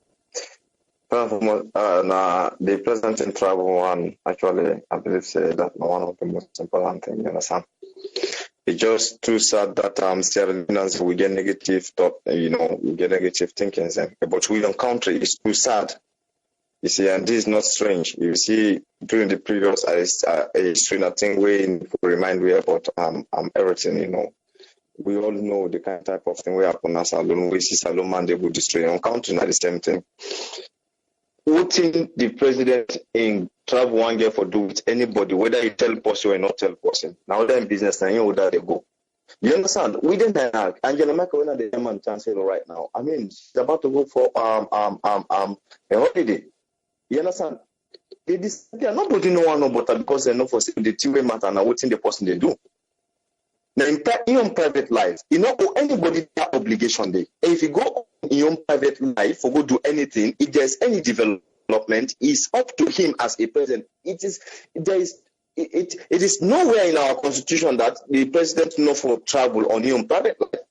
president in travel one, actually, I believe, say that one of the most important things, you understand? It's just too sad that Sierra Leoneans we get negative thought, we get negative thinking. But we don't country, it's too sad. You see, and this is not strange. You see, during the previous history, I think we remind we about everything, We all know the kind of type of thing we happen as Salon, we see Salon man they will destroy on country, not the same thing. Putting the president in travel one year for do with anybody, whether you tell person or not tell person. Now they're in business and you know that they go. You understand? We didn't have Angela Merkel when the German chancellor right now. I mean, she's about to go for a holiday. You understand? They disappear. Nobody know one about that because they know for the two-way matter and what's in the person they do. Now, in your private life, anybody that obligation there. If you go in your private life or go do anything, if there's any development, it's up to him as a president. It is nowhere in our constitution that the president know for travel on your private life.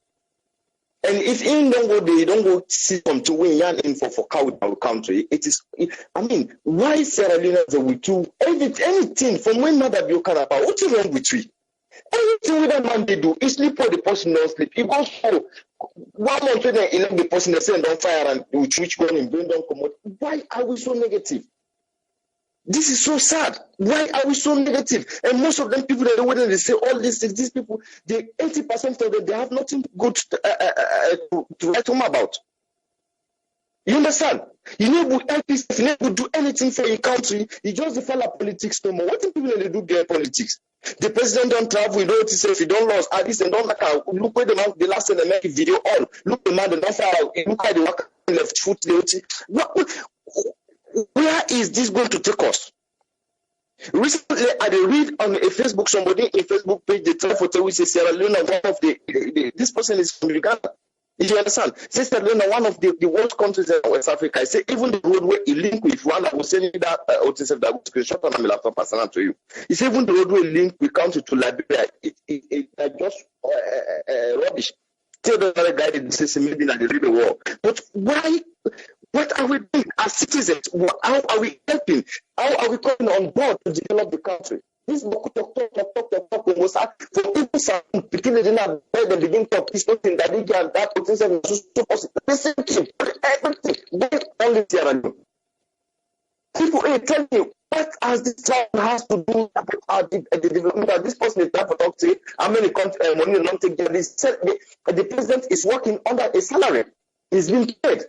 And if he don't go there, he don't go sit on to win in for our country. Why Sierra Leone we do anything from when Mother Biokara about what is wrong with we? Anything with that man they do, is sleep for the person don't sleep. He goes for 1 month when they elect the person, they say don't fire and which going in brain don't come out. Why are we so negative? This is so sad. Why are we so negative? And most of them people that when they say all these things, these people, 80% of them they have nothing good to write home about. You understand? You never help yourself, you never do anything for your country. You just follow politics no more. What do people they do their politics? The president don't travel, you don't say if you don't lose, at least and don't look where the man the last time they make a video on. Look the man they don't fire, look how they walk left foot. Where is this going to take us? Recently, I read on a Facebook, somebody in Facebook page, they try to tell us Sierra Leone, one of this person is from Uganda. You understand? Sierra Leone, one of the worst countries in West Africa. I say even the roadway it link with one. I was saying that I will screenshot on my laptop and send it to you. It's even the roadway link with country to Liberia. It just rubbish. Tell the other guy that this is maybe not the real world. But why? What are we doing as citizens? How are we helping? How are we coming on board to develop the country? This talk almost for people some people didn't have they begin talk this nothing that they can that potential the same thing everything they only Sierra Leone. People tell you what has this town has to do about the development of this person is trying to talk to how many money not take this the president is working under a salary, he's being paid.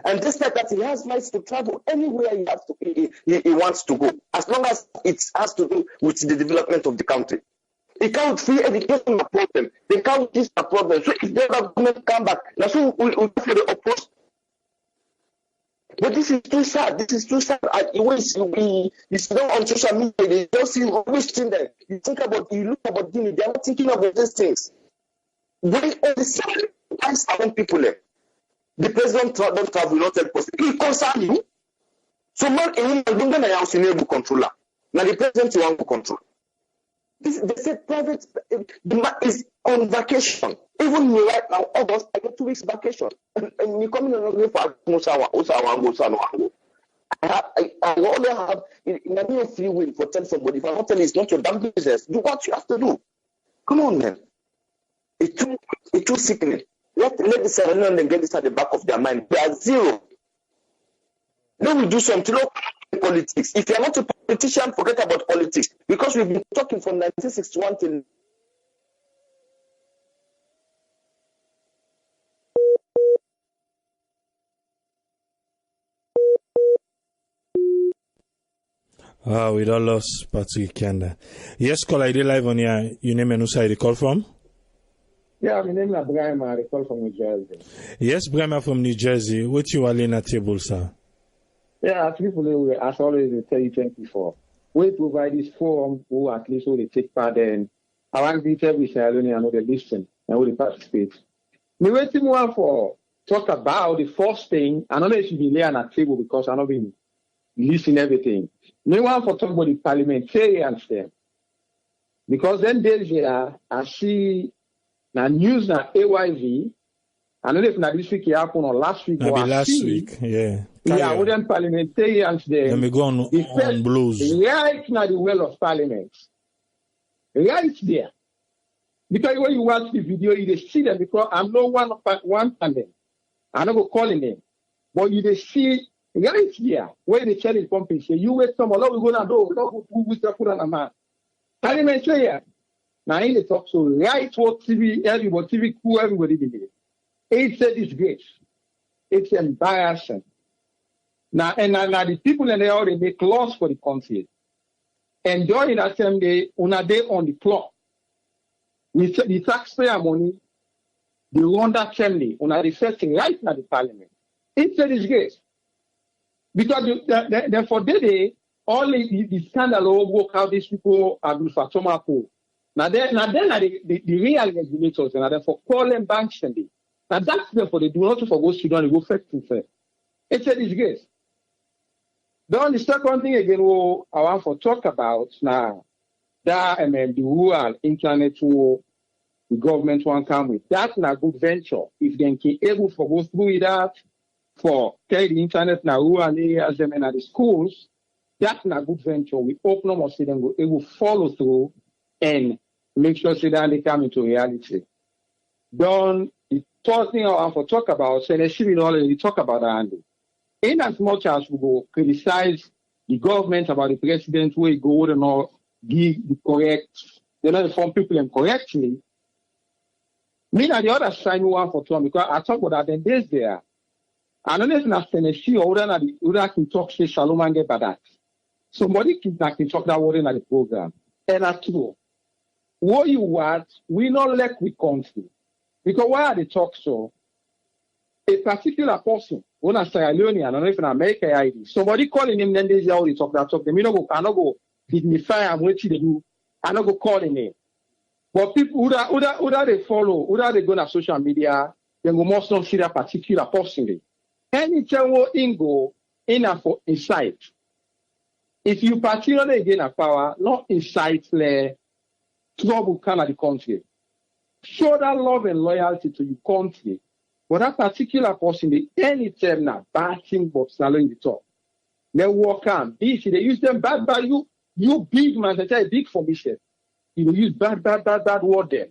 And despite that, he has rights to travel anywhere he wants to go, as long as it has to do with the development of the country. He can't free education a problem. They can't teach a problem. So if the government come back, now so we for the oppose. But this is too sad. This is too sad. You sit down on social media, they don't see always thing there. You think about, you look about Guinea, they are not thinking about these things. Why all this? Why some people there? The president don't travel, not tell person. It concern you. So man, a woman don't get a house in able controller. Now the president you want to control. They said private the man is on vacation. Even me right now, August, I get 2 weeks vacation. And you come in and for I only have in a free will for tell somebody. If I'm not telling it's not your damn business, do what you have to do. Come on, man. It's too sickening. Let the Sierra Leone get this at the back of their mind. They are zero. Then we do something about politics. If you are not a politician, forget about politics. Because we've been talking from 1961 till we don't lost Patrick Kanda. Yes, call ID live on your name and who side you call from? Yeah, my name is Brian. I call from New Jersey. Yes, Brian from New Jersey. What you are in a table, sir? Yeah, people, as always, they tell you thank you for. We provide this forum who at least will take part in. I want to tell you, Sierra Leone, I know they listen and will participate. Me waiting more for talk about the first thing. I don't know if you be there on a table because I don't been listening everything. Me want for talk about the parliamentarians there. Because then days here, I see the news na AYV. I don't know if this week it happened or last week. Maybe last see, week, yeah. Yeah, with them parliamentarians there. Let me go on blues. Right now, the well of parliament. Right there. Because when you watch the video, you see them because I'm not one panel. I'm not going to call him. But you see right here, where they tell his pumping, say, you wait some, Lord, we're going to do, Lord, we put on a man. Parliament here. Now, in the talk, so right what TV, everybody, TV cool, everybody did it. It said it's great. It's embarrassing. Now, the people in there already make laws for the country. And during that same day, una day on the clock. We said the taxpayer money, they run that family, una the first thing right now the parliament. It said it's great. Because for the day, all the scandal work out these people are good for Tomako. Now then the real regulators, and then for calling banks and they. Now that's therefore they do not for go Sudan, they go first to first. It said it's great. Then the second thing again, I want to talk about now, that the rural internet war, the government want to come with. That's a good venture. If they can able to go through that for carry the internet now rural areas and at the schools, that's a good venture. We hope no more see them go able follow through and make sure that they come into reality. Then the third thing I want to talk about, so they should already talk about that, Andy. In as much as we go criticize the government about the president, where he go and not give the correct, they don't inform people incorrectly. Me on the other side, we want for Trump because I talk about that in days there. I don't know if it's Tennessee or whether can talk say Shalom and get by that. Somebody can talk that word in the program. And that's true. What you want, we not let we country. Because why are they talk so? A particular person, when I say Leone, I don't know if in America ID, somebody calling him, then they say, oh, they talk that talk. They I not go dignify and what they do. I not go calling him. But people who they follow, who they go on social media, they go must not see that particular person. Anytime we go in for insight. If you particularly gain a power, not insight trouble kind of the country. Show that love and loyalty to your country. But that particular person, they anytime now batting but salary the top. They work on this, they use them bad you big man, they say big formation. You use bad word there.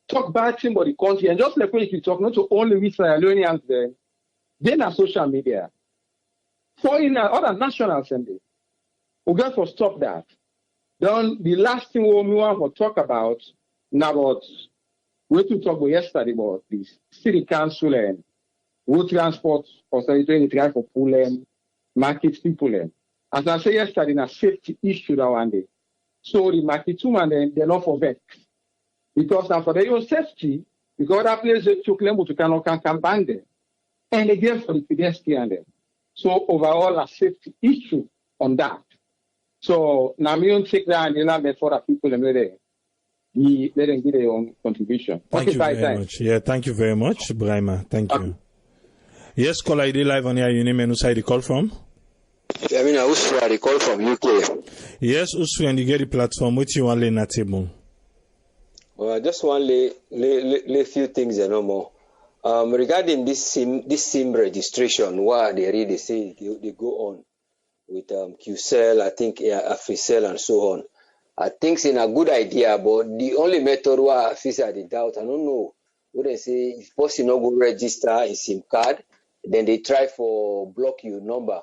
Talk bad thing about the country, and just like when you talk, not to only with Leoneans there, then on social media. For in other national assembly. We got to stop that. Then the last thing we want to talk about now about we to talk about yesterday about this city council and road transport authority try for pull them, market people them. As I said yesterday, a safety issue that one day. So the market woman they're not for vex. Because now for their own safety, because that place they took them to can ban them. And again for the pedestrian them. So overall a safety issue on that. So now we don't take that and you for the people and let them give their own contribution. Thank you very much. Yeah, thank you very much, Brahma. Thank you. Yes, call ID live on here. Your name and who side you call from? I mean, I call from UK. Yes, Usfri, and you get the platform. What you want to lay na table? Well, I just want to lay few things and no more. Regarding this SIM registration, why they really say they go on with QCell, I think AfriCell and so on. I think it's a good idea, but the only method where I feel the doubt, I don't know. What they say, if person not go register a SIM card, then they try for block your number,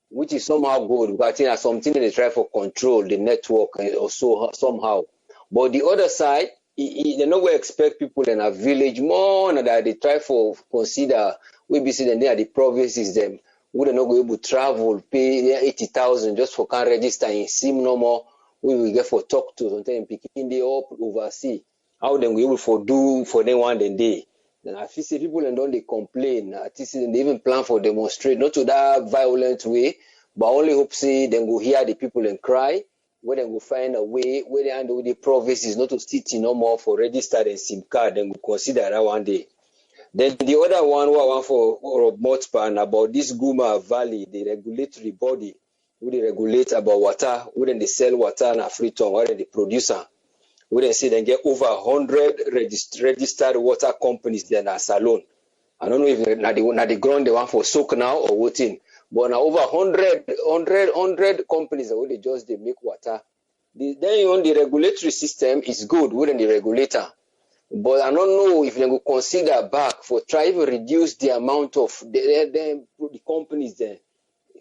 which is somehow good, but I think something they try for control the network or so somehow. But the other side, they not going to expect people in a village more that they try for consider we be sitting there the provinces them who they not going to travel, pay 80,000 just for can register in SIM no more. We will get for talk to sometimes picking the up oversee how them we able for do for them one day. Then I feel say people and don't they complain. At least they even plan for demonstrate, not to that violent way, but only hope say them go hear the people and cry. Where they will find a way where they handle the provinces not to sit no more for registered and SIM card, then we'll consider that one day. Then the other one who I want for Motspan about this Guma Valley, the regulatory body, who they regulate about water, who then they sell water and Freetown, where they producer. We then see they get over 100 registered water companies there in Salon. I don't know if na the ground they want for soak now or what in, but now over 100 companies that they just they make water. Then on the regulatory system is good within the regulator, but I don't know if they will consider back for trying to reduce the amount of the companies there,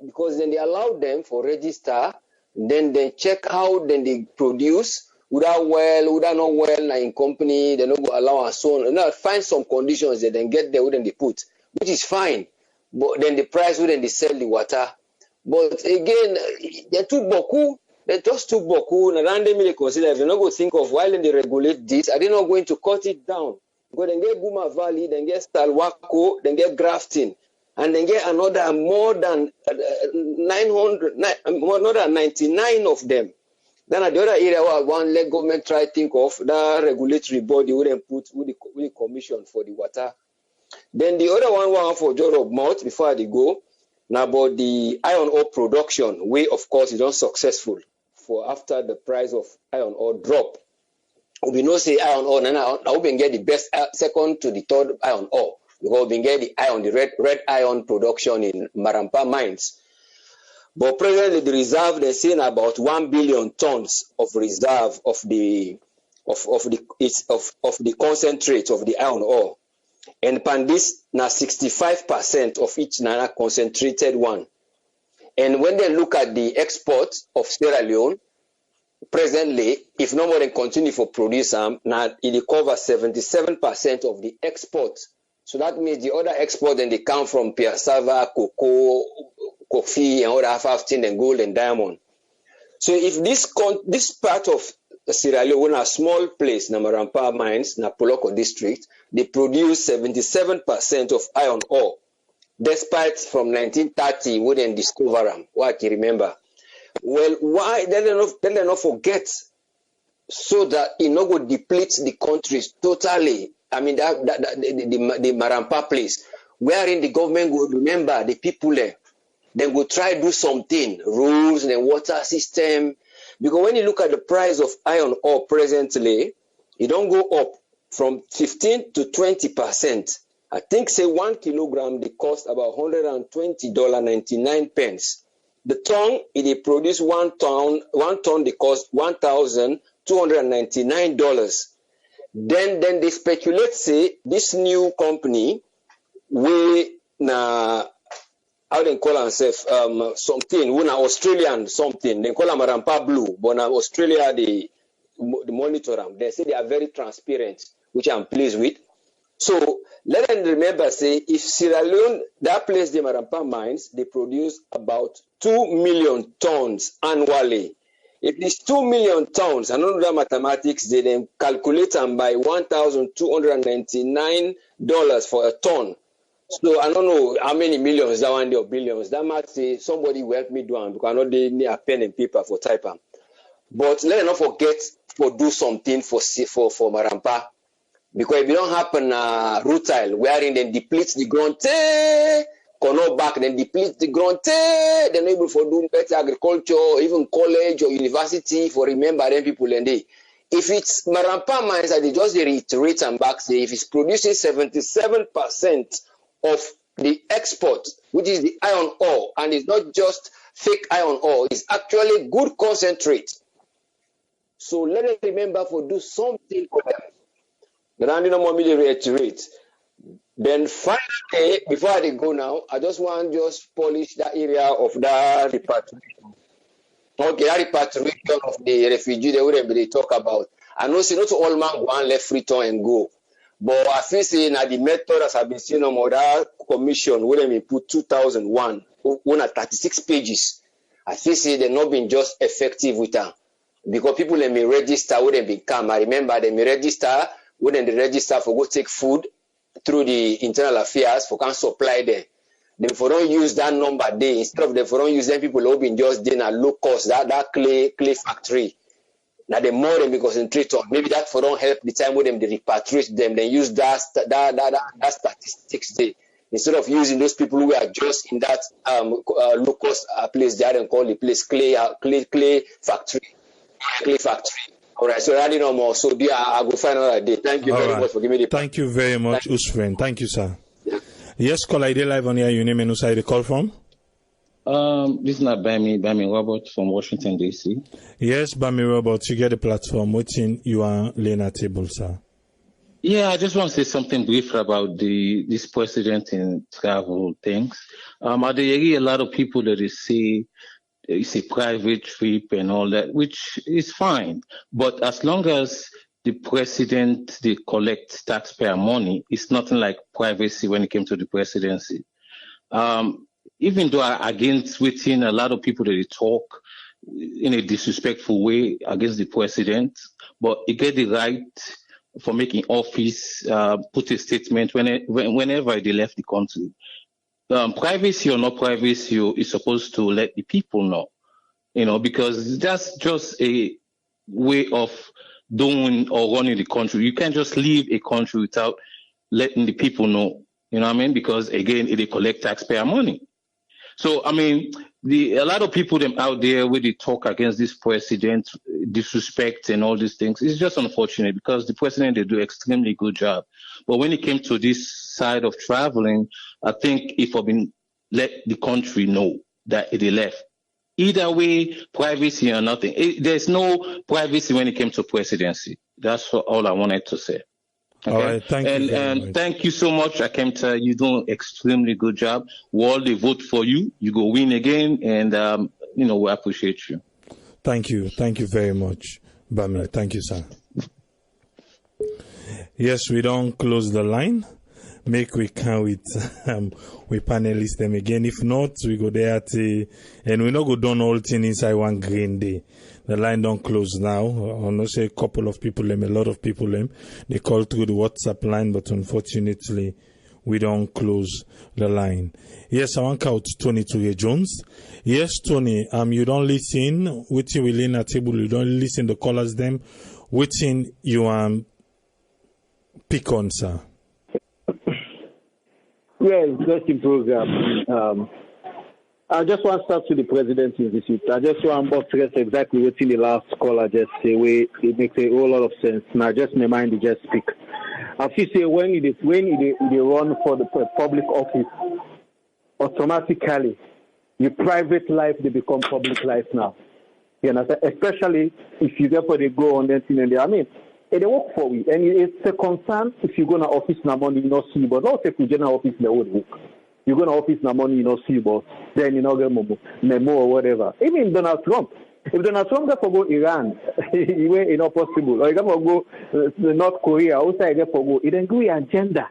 because then they allow them for register, then they check how then they produce. Would that not well na in company, they don't go allow and so on. Now find some conditions that then get there wouldn't they put, which is fine. But then the price wouldn't they sell the water. But again, they took Boku, they just took Boku, and randomly they consider if you're not going to think of why they regulate this, are they not going to cut it down? Because then get Guma Valley, then get Stalwako, then get grafting, and then get another more than 99 of them. Then at the other area where one leg government try to think of that regulatory body wouldn't put with the commission for the water. Then the other one for job of mouth before they go. Now about the iron ore production, where of course is unsuccessful for after the price of iron ore drop. We know say iron ore now we can get the best second to the third iron ore because we can get the iron, the red iron production in Marampa mines. But presently, the reserve they're saying about 1 billion tons of reserve of the concentrate of the iron ore, and this now 65% of each nana concentrated one. And when they look at the export of Sierra Leone, presently, if no more than continue for produce now it covers 77% of the export. So that means the other export then they come from Piassava, cocoa, coffee and other half tin and gold and diamond. So if this part of Sierra Leone, a small place, Namarampa mines, Napoloko district, they produce 77% of iron ore, despite from 1930 we didn't discover them. What you remember? Well, why they not forget so that it not go deplete the countries totally. I mean the Marampa place, wherein the government will remember the people there. Then we'll try to do something, rules and the water system. Because when you look at the price of iron ore presently, it don't go up from 15 to 20%. I think say 1 kilogram, they cost about $120.99 pence. The ton, it produce 1 ton, they cost $1,299. Then they speculate, say, this new company, how they call themselves something, when Australian something, they call them Marampa Blue, but now Australia they monitor them. They say they are very transparent, which I'm pleased with. So let them remember, say, if Sierra Leone, that place the Marampa mines, they produce about 2 million tons annually. If it's 2 million tons, I don't know the mathematics, they then calculate them by $1,299 for a ton. So I don't know how many millions that one day or billions. That might say somebody will help me do it because I know they need a pen and paper for typing. But let's not forget to do something for Marampa. Because if it don't happen rutile, wherein then deplete the ground, come back, then deplete the ground, then able for doing better agriculture, even college or university for remember them people and they. If it's Marampa mines that they just reiterate and back say if it's producing 77% of the export, which is the iron ore, and it's not just fake iron ore, it's actually good concentrate. So let us remember for do something for them. But I don't want me to reiterate. Then finally, before I go now, I just want to just polish that area of that repatriation. Okay, that repatriation of the refugee they wouldn't really talk about. I know see not all man go and left return and go. But I feel say now the method as I've been seeing on that commission wouldn't be put 2001 on at 36 pages. I feel say they've not been just effective with her. Because people let me register wouldn't be calm. I remember they may register, wouldn't they register for go take food through the internal affairs for can supply them. They for don't use that number there. Instead of they for don't use them people who been just doing a low cost, that clay factory. Now the more them be concentrate on, maybe that for don't help the time with them they repatriate them, then use that statistics there. Instead of using those people who are just in that low cost place there and call the place clay factory. All right, so I no more. So dear, I will find another day. Thank you very much for giving me the. Thank you very much, Usfren. Thank you, sir. Yeah. Yes, call ID live on here. Your name and who side the call from? This is not Bami Robert from Washington DC. Yes, Bami Robert, you get the platform. What's in your Leone table, sir? Yeah, I just want to say something brief about this president in travel things. There are a lot of people that they say it's a private trip and all that, which is fine. But as long as the president, they collect taxpayer money, it's nothing like privacy when it came to the presidency. Even though against within a lot of people that they talk in a disrespectful way against the president, but he get the right for making office, put a statement whenever they left the country. Privacy or not privacy is supposed to let the people know, because that's just a way of doing or running the country. You can't just leave a country without letting the people know, you know what I mean? Because again, they collect taxpayer money. So, I mean, a lot of people out there where they talk against this president, disrespect and all these things, it's just unfortunate because the president, they do extremely good job. But when it came to this side of traveling, I think if I've been let the country know that they left. Either way, privacy or nothing. There's no privacy when it came to presidency. That's all I wanted to say. Okay? All right, thank you. And thank you so much, Akemta. You're doing extremely good job. World, they vote for you. You go win again, and we appreciate you. Thank you very much, Bami. Thank you, sir. Yes, we don't close the line. Make we can with panelists them again. If not, we go there and we not go down all thing inside one green day. The line don't close now. I know say a couple of people, a lot of people, they call through the WhatsApp line, but unfortunately, we don't close the line. Yes, I want out Tony to Jones. Yes, Tony, you don't listen. Waiting we lean at table. You don't listen the callers them. Waiting you pick on, sir. Yeah, interesting program. I just want to start to the presidency visit. I just want to stress exactly what the last caller just say. It makes a whole lot of sense. Now, just my mind to just speak. As you say, when they run for the public office, automatically, your private life they become public life now. You understand? Especially if you therefore they go on that thing and they work for you. And it's a concern if you go to office now money you not see, but not if you go to office they would work. You go to office now money you not see, but then you not get memo or whatever. Even Donald Trump. If Donald Trump get for go Iran, it's not possible. Or he get for go North Korea, also he get for go. It don't agree agenda.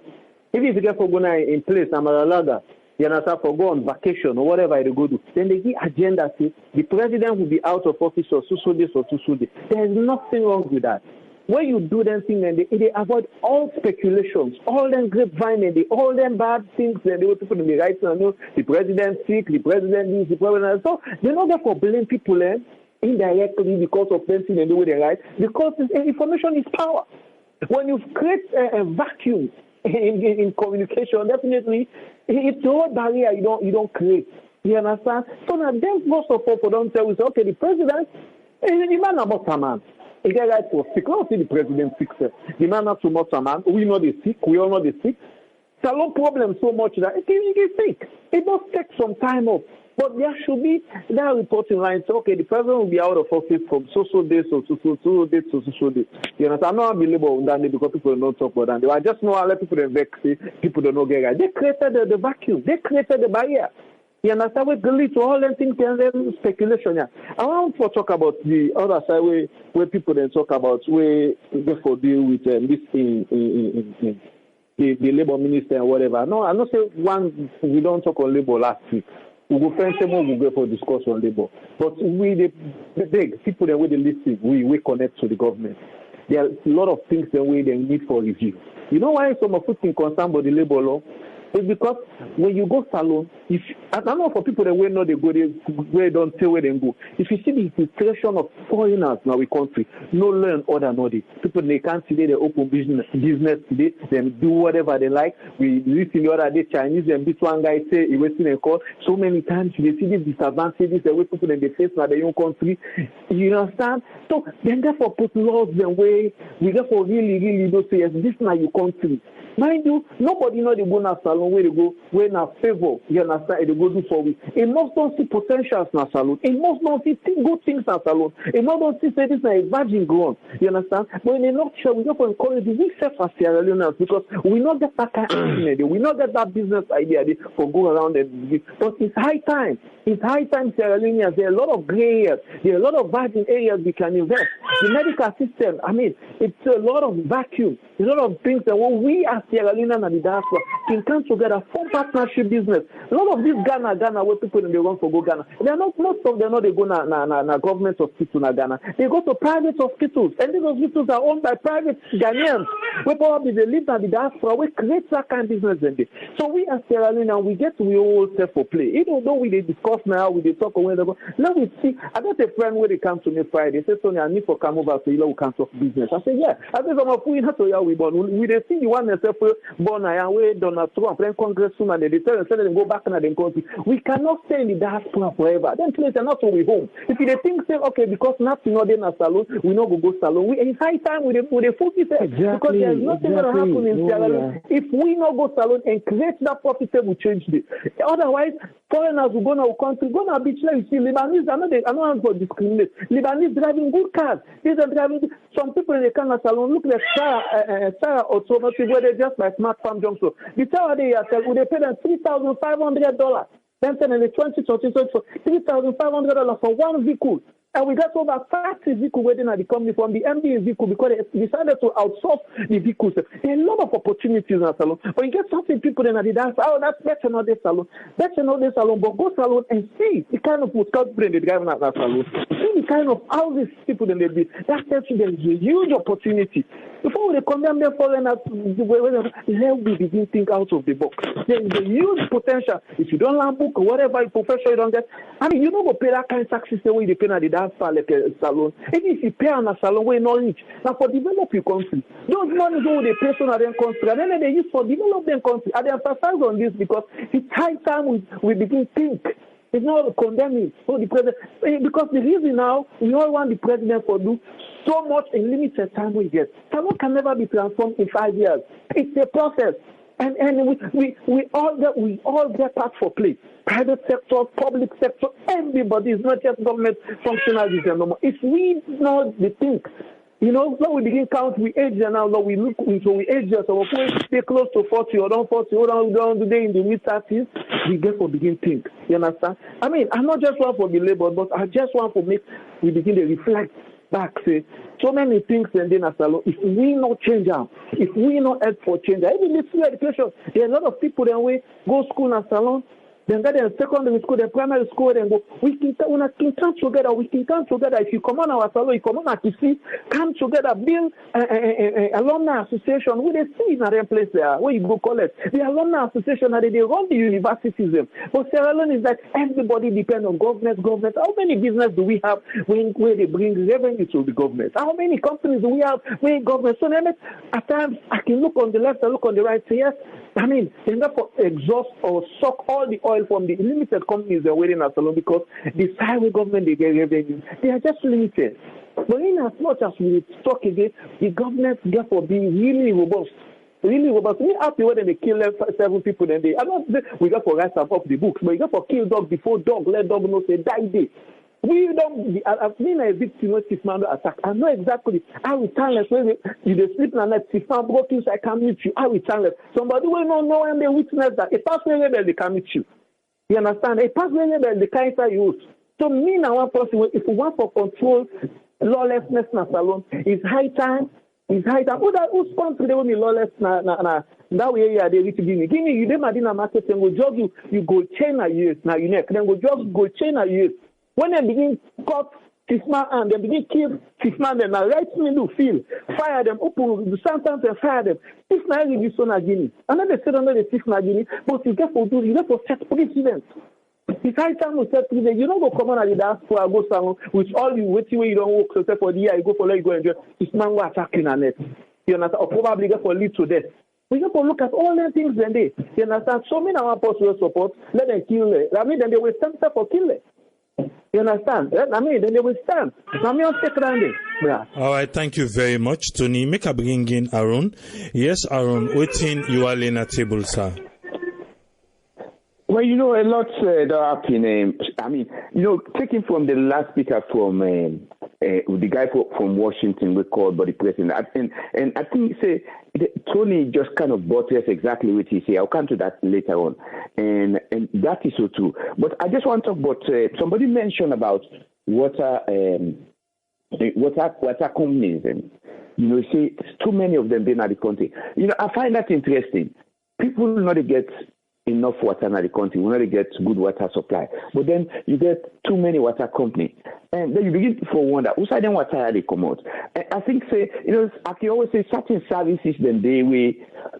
Even if you get for go in place, Amaralaga, you understand, for go on vacation or whatever they go do, then they give agenda. See, the president will be out of office or so this or so this. There's nothing wrong with that. When you do them things and they avoid all speculations, all them grapevine and all them bad things that they will people in the right now, the president sick, the president this, the president. So they're not there for blame people indirectly because of them things and the way they right, because information is power. When you create a vacuum in communication, definitely it's the whole barrier you don't create. You understand? So now then most of all don't tell us, okay, the president is the man about a man. He get right for sick. Let's see the president sick. The man not too much a man. We know the sick. We all know the sick. It's a long problem so much that it can get sick. It must take some time off. But there should be that reporting line. So, okay, the president will be out of office from so days, so days. You know, I'm not available on that day because people don't talk about that. I just know I let people vex. People don't know get right. They created the vacuum. They created the barrier. You understand? We delete to all them things and then speculation. Yeah. I want to talk about the other side where people then talk about where therefore deal with this in the labor minister and whatever. No, I'm not saying we don't talk on labor last week. We go find someone we go for discuss on labor. But the big people that we listen, we connect to the government. There are a lot of things that we need for review. You know why some of us concerned about the labor law? It's because when you go salon, if I don't know for people that way know they go there, where don't say where they go. If you see the infiltration of foreigners in our country, no learn other know this. People they can't see they open business today, them do whatever they like. We listen the other day Chinese and this one guy say he was in a call so many times they see these disadvantages the way people in the face now their own country. You understand? So then therefore put laws the way we therefore really don't say yes, this is not your country. Mind you, nobody know they go na salon where they go, where na favor, you understand, they go do for we. It must not see potentials na salon. It must not see good things na salon. It must not see say this na a virgin ground, you understand? But in a nutshell, we therefore encourage we self as Sierra Leoneans because we not get that kind of thing, we not get that business idea for go around and but it's high time. It's high time Sierra Leoneans. There are a lot of gray areas. There are a lot of virgin areas we can invest. The medical system, I mean, it's a lot of vacuum. A lot of things that when we as Sierra Leoneans and the diaspora can come together for partnership business. A lot of these Ghana where people in the run for go Ghana. They are not most of them not they go na government hospital na Ghana. They go to private hospitals, and these hospitals are owned by private Ghanaians. We probably they live in the diaspora. We create that kind of business in there. So we as Sierra Leoneans we get we all set for play. Even though we they discuss now, we they talk away they go. Now we see. I got a friend where they come to me Friday. They say Tony, I need to come over so you know we can talk business. I say yeah. I say some of we have to we born. We they see the one themselves born away Donald Trump, then congresswoman, they tell them go back in the country. We cannot stay in the diaspora forever. Then place are not we home. If they think say okay, because nothing not in a salon, we not go salon. It's high time we focus there because there's nothing gonna happen in Sierra Leone if we not go salon and create that profitable change this. Otherwise, foreigners will go to our country, go to a beach like you see Lebanese. I'm not for discriminate. Lebanese driving good cars. These are driving some people in the Canada salon look like Sarah automotive where they just by Smart Farm Junction. The tower they are selling, they pay them $3,500. Then in the 2020 for $3,500 for one vehicle. And we got over 30 vehicles waiting at the company from the MD vehicle because they decided to outsource the vehicles. There are a lot of opportunities in that salon. But you get something people in the dance, oh, that's better not this salon. Better not this salon, but go salon and see the kind of scout brain they drive in that salon. See the kind of houses people in the build. That tells you there is a huge opportunity. Before they condemn them foreigners, let me begin to think out of the box. There is a huge potential. If you don't learn book or whatever profession you don't get, I mean, you don't go pay that kind of taxes the way you pay at the dance like a salon. Even if you pay on a salon where not rich, now for develop your country, those money go they pay on their country, and then they use for development country. And they emphasize on this because it's high time we begin to think. It's not condemning the president because the reason now we all want the president to do so much in limited time we get. Salon can never be transformed in 5 years. It's a process, and we all get part for play. Private sector, public sector, everybody is not just government functionaries anymore. If we know the things. You know, when we begin count, we age now, we look into we age just so we stay close to 40 or down 40 or down today in the mid-30s, we get for begin think. You understand? I mean, I'm not just one for the labor, but I just want to make we begin to reflect back, say, so many things and then as salon. If we not change them, if we not help for change, even this free education, there are a lot of people that way go school in salon. Then get in secondary school, the primary school, then go. We can come together. We can come together. If you come on our salon, you come on at see, come together, build alumni association. We they see in a place there where you go college. The alumni association, they run the universities. But Sierra Leone is that everybody depends on government. How many business do we have where they bring revenue to the government? How many companies do we have where government? So at times I can look on the left and look on the right. Say yes. I mean, they therefore exhaust or suck all the oil from the limited companies they're waiting at salon because the highway government they get revenue. They are just limited. But in as much as we talk again, the government therefore be really robust. Really robust. We happy when they kill 7 people then I don't say we got for write off the books, but you got for kill dog before dog, let dog know say die day. We don't. I've been a victim of Tifman attack. I know exactly how we timeless when you sleep in the night. Tifman broke you, so I can meet you. How we timeless. Somebody will not know when they witness that. A person rebel, they can meet you. You understand? A person rebel, they can't use. So me now one person, if we want to control lawlessness in a salon, it's high time. It's high time. Who sponsor them with lawless na that way yeah they reach Guinea. Guinea, you dem adina market and go jog you go chain a years now you neck. Then go jog go chain a years. When they begin cut 6 man and they begin kill 6 man. Then now right me do feel fire them, open the sentence and fire them. 6 man is so na Guinea. And then they said under the 6 man Guinea, but you get for do you get for set precedent. It's high time to set precedent. You don't go come on at the diaspora go somewhere with all the waiting way you don't work so for the year you go for let you go enjoy. 6 man go attacking on it. You understand? Or probably get for lead to death. We have to look at all the things then they. You understand? So many our posts will support, let them kill it. I mean, then they will stand up for kill it. You understand? I mean, then they will stand. I mean, I'll take around it. Yeah. All right, thank you very much, Tony. Make a bring in Aaron. Yes, Aaron, waiting you are laying at table, sir. Well, you know, a lot that happened. I mean, you know, taking from the last speaker from the guy from Washington, we called by the president, and I think say Tony just kind of buttress exactly what he said. I'll come to that later on, and that is so true. But I just want to talk about somebody mentioned about water companies, and you know, see too many of them being at the country. You know, I find that interesting. People not get enough water in the country, we not get good water supply. But then you get too many water companies. And then you begin to wonder, who side them water they come out? And I think, say, you know, I can always say certain services then they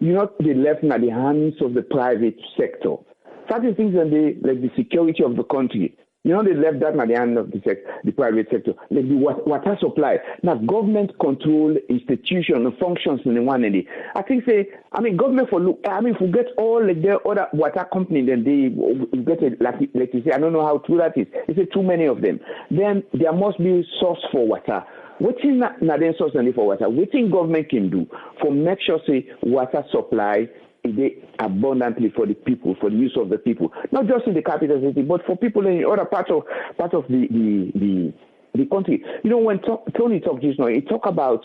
they left in the hands of the private sector. Certain things then they, like the security of the country, they left that in the hands of the private sector. Like the water supply. Now, government control institution and functions in the one end. I think, government forget all like the other water company, then they get it, like you say, I don't know how true that is. It's too many of them. Then there must be source for water. Waiting not then source only for water. Waiting government can do for make sure say water supply abundantly for the people, for the use of the people, not just in the capital city, but for people in other parts of the country. You know, when Tony talked just now, he talked about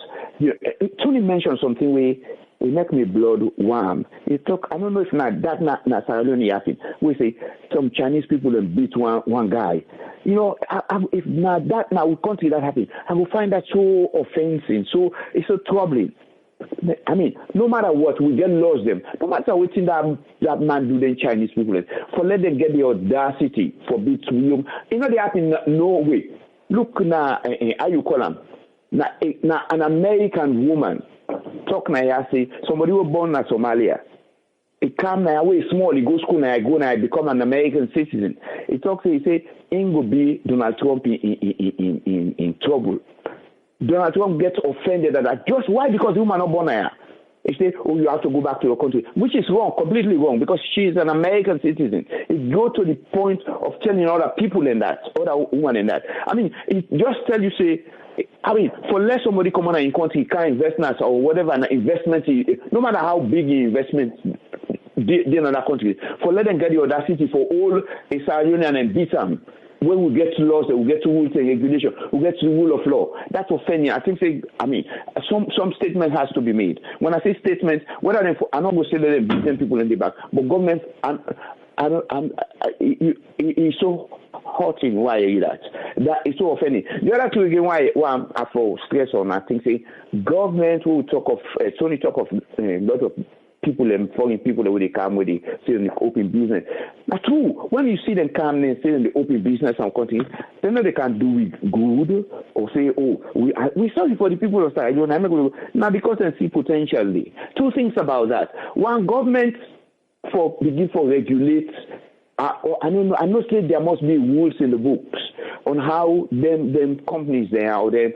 Tony mentioned something where it make me blood warm. He talk, I don't know if that Sierra Leone happened. We say some Chinese people beat one guy. You know, if not that now country that happened, I will find that so offensive. So it's so troubling. I mean, no matter what, we get lost them. No matter what that man do, then Chinese people, for let them get the audacity for beat William. You know, they happen no way. Look now, how you call them? Now, an American woman talk now, say somebody was born in Somalia. He come now away small, he go school now, go now, become an American citizen. He talks, he say, ain't go be Donald Trump in trouble. Donald Trump gets offended at that. Just why? Because the woman not born here. He said, oh, you have to go back to your country, which is wrong, completely wrong, because she's an American citizen. It go to the point of telling other people in that, other women in that. I mean, it just tell you, say, I mean, for let somebody come on in country, he can't invest in us or whatever an investment, no matter how big the investment in another country, for let them get the audacity for all a Sierra Leonean and beat them. When we get to laws, we get to rules and regulation, we get to the rule of law. That's offending. I think, some statement has to be made. When I say statement, whether I'm not going to say that they beat people in the back, but government, it's so hurting why I hear that. That is so offending. The other two again, why I'm for stress on, I think, say, government will talk of, Tony talk of a lot of people and foreign people that they come with, they say in the open business. Now, true, when you see them come and say in the open business and country, they know they can do it good or say, oh, we sorry for the people of Sierra Leone. Now, because they see potential there. Two things about that. One, government begin for regulate. I know say there must be rules in the books on how them companies there or them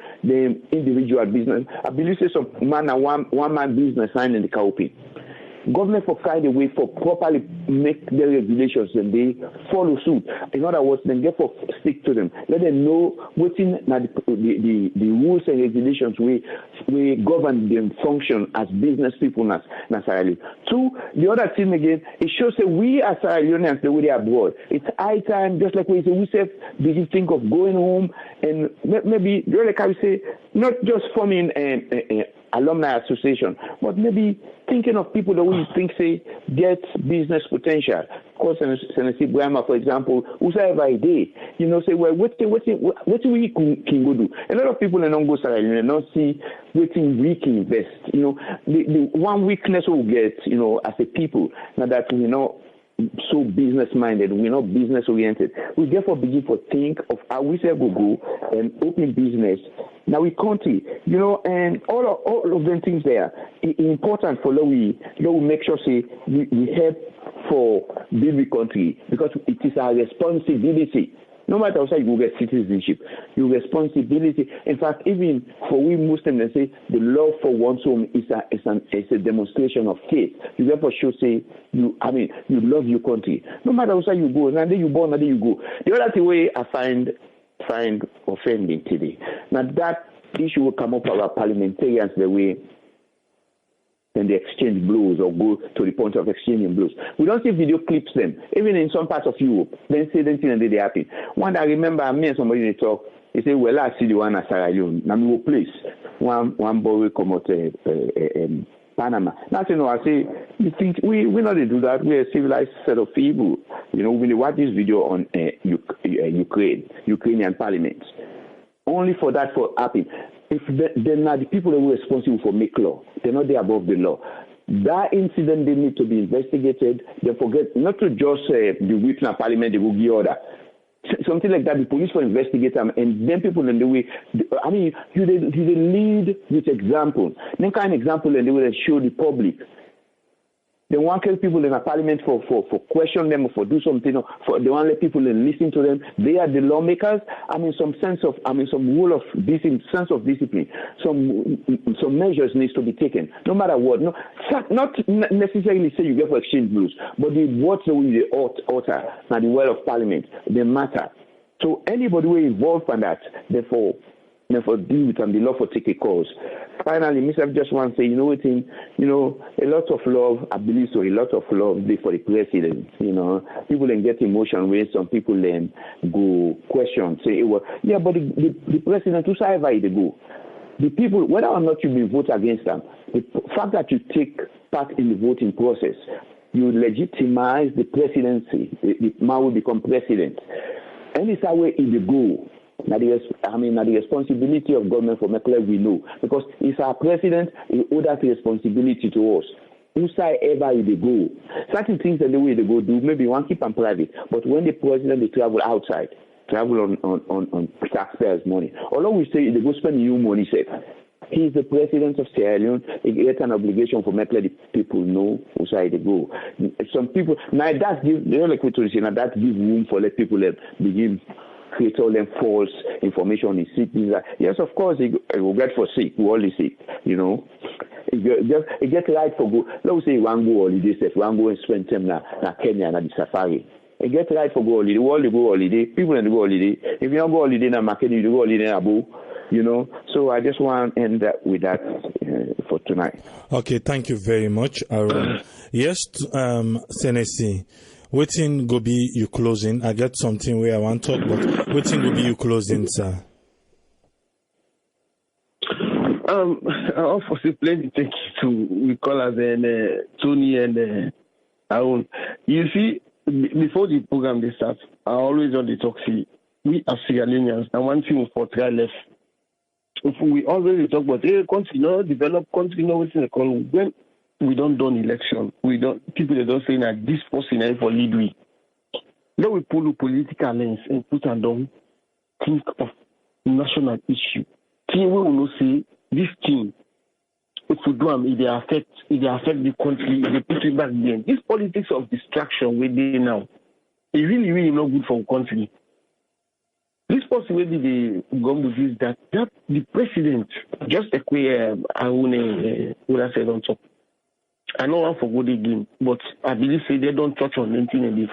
individual business. I believe say some man and one man business sign in the Kaupi. Government for find a way for properly make the regulations and they follow suit. In other words, then get for stick to them. Let them know within the rules and regulations we govern them function as business people in Sierra Leone. Two, the other thing again, it shows that we as Sierra Leoneans the way they are abroad. It's high time, just like we say, we say, begin think of going home and maybe like I say, not just forming alumni association, but maybe thinking of people that we think say get business potential. Of course, Senator Brahma, for example, who say every day, say, well, what we can go do? A lot of people in Ongo Sierra Leone don't see what we can invest. The one weakness we get, as a people, now that so business minded. We're not business oriented. We therefore begin to think of how we say go and open business. Now we country, and all of them things there important for we make sure say we help for build the country because it is our responsibility. No matter how you get citizenship, your responsibility. In fact, even for we Muslims, they say the love for one's home is a demonstration of faith. You therefore should say you love your country. No matter how you go, now you born, now you go. The other way I find offending today. Now that issue will come up about parliamentarians the way and they exchange blows or go to the point of exchanging blows. We don't see video clips them. Even in some parts of Europe, then say them things and they happen. One I remember me and somebody they talk, they say, well, I see the one at Sierra Leone. Now we will place one boy will come out Panama. Now I say, you think we not to do that? We're a civilized set of people. When you watch this video on Ukrainian parliament, only for that for happen. If they're not the people that were responsible for make law, they're not there above the law. That incident they need to be investigated. They forget not to just the whip in parliament they will give order. Something like that, the police will investigate them, and then people in the way. You lead with example. Then kind of example, and they will show the public. They want to people in a parliament for question them or for do something. They want to let people listen to them. They are the lawmakers. Some rule of discipline, sense of discipline. Some measures needs to be taken, no matter what. No, not necessarily say you get for exchange blues, but what's the way they alter now the word of parliament, they matter. So anybody who is involved in that, therefore deal with and the law for take a cause. Finally, Mr. just want to say, a lot of love, I believe so, a lot of love for the president. People then get emotion when some people then go question, say, well, yeah, but the president, who side they go? The people, whether or not you will vote against them, the fact that you take part in the voting process, you legitimize the presidency. The man will become president. And it's that way in the go. Now the responsibility of government for Mekle we know because it's our president. He owes that responsibility to us. Whosoever they go, certain things that the way they go do maybe one keep them private, but when the president they travel outside, travel on taxpayers' money. Although we say they go spend new money, safe. He is the president of Sierra Leone. He gets an obligation for Mekle the people know whose side they go. Some people now that give they don't like to say now that give room for let people begin. Create all them false information is sick. Yes, of course, it will get for sick. We all is sick, It gets right for go. Let's say one go holiday, one go and spend time na Kenya na the safari. It gets right for go holiday. The world go holiday. People in the go holiday. If you don't go holiday na Kenya, you go holiday na Abu. So I just want to end with that for tonight. Okay, thank you very much, Aaron. Yes, Senesi. Waiting go be you closing. I get something where I want to talk, but waiting go be you closing, sir. I also plenty thank you to we call us Tony and Aaron. You see, before the program they start, I always on the talk see we as Sierra Leoneans and one thing for try left. We always talk about continue develop, continue what's in the call when we don't done election. People they don't say that this person for lead we. Then we pull a political lens and put on down think of national issue. Thing we will not say this thing if we do them, it affect the country, if they put it back then. This politics of distraction we do now, it really, really not good for the country. This possibility the government is that the president just a queer I would have said on top. I know one for good again, but I believe say they don't touch on anything in this.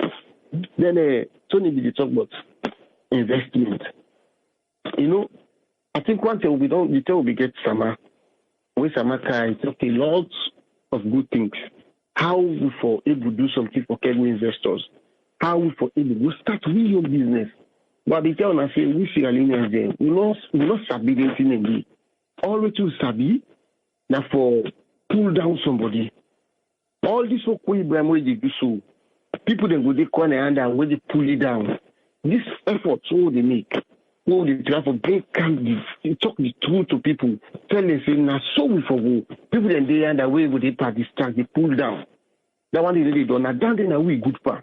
Then Tony did talk about investment. I think one thing we get Sama. When Sama can talk a lot of good things. How we for able to do something for Kenya investors. How we for able to start real business. But they tell us say we Sierra Leoneans there. We not sabi anything again. All we to sabi now for pull down somebody. All this work we Ibrahim they do so. People then go they corner and when they pull it down. This effort so they make. All the try for bring candidates, talk the truth to people, tell them say now so we for go. People then they and way would they part distract, they pull down. That one is really done. And then we good for.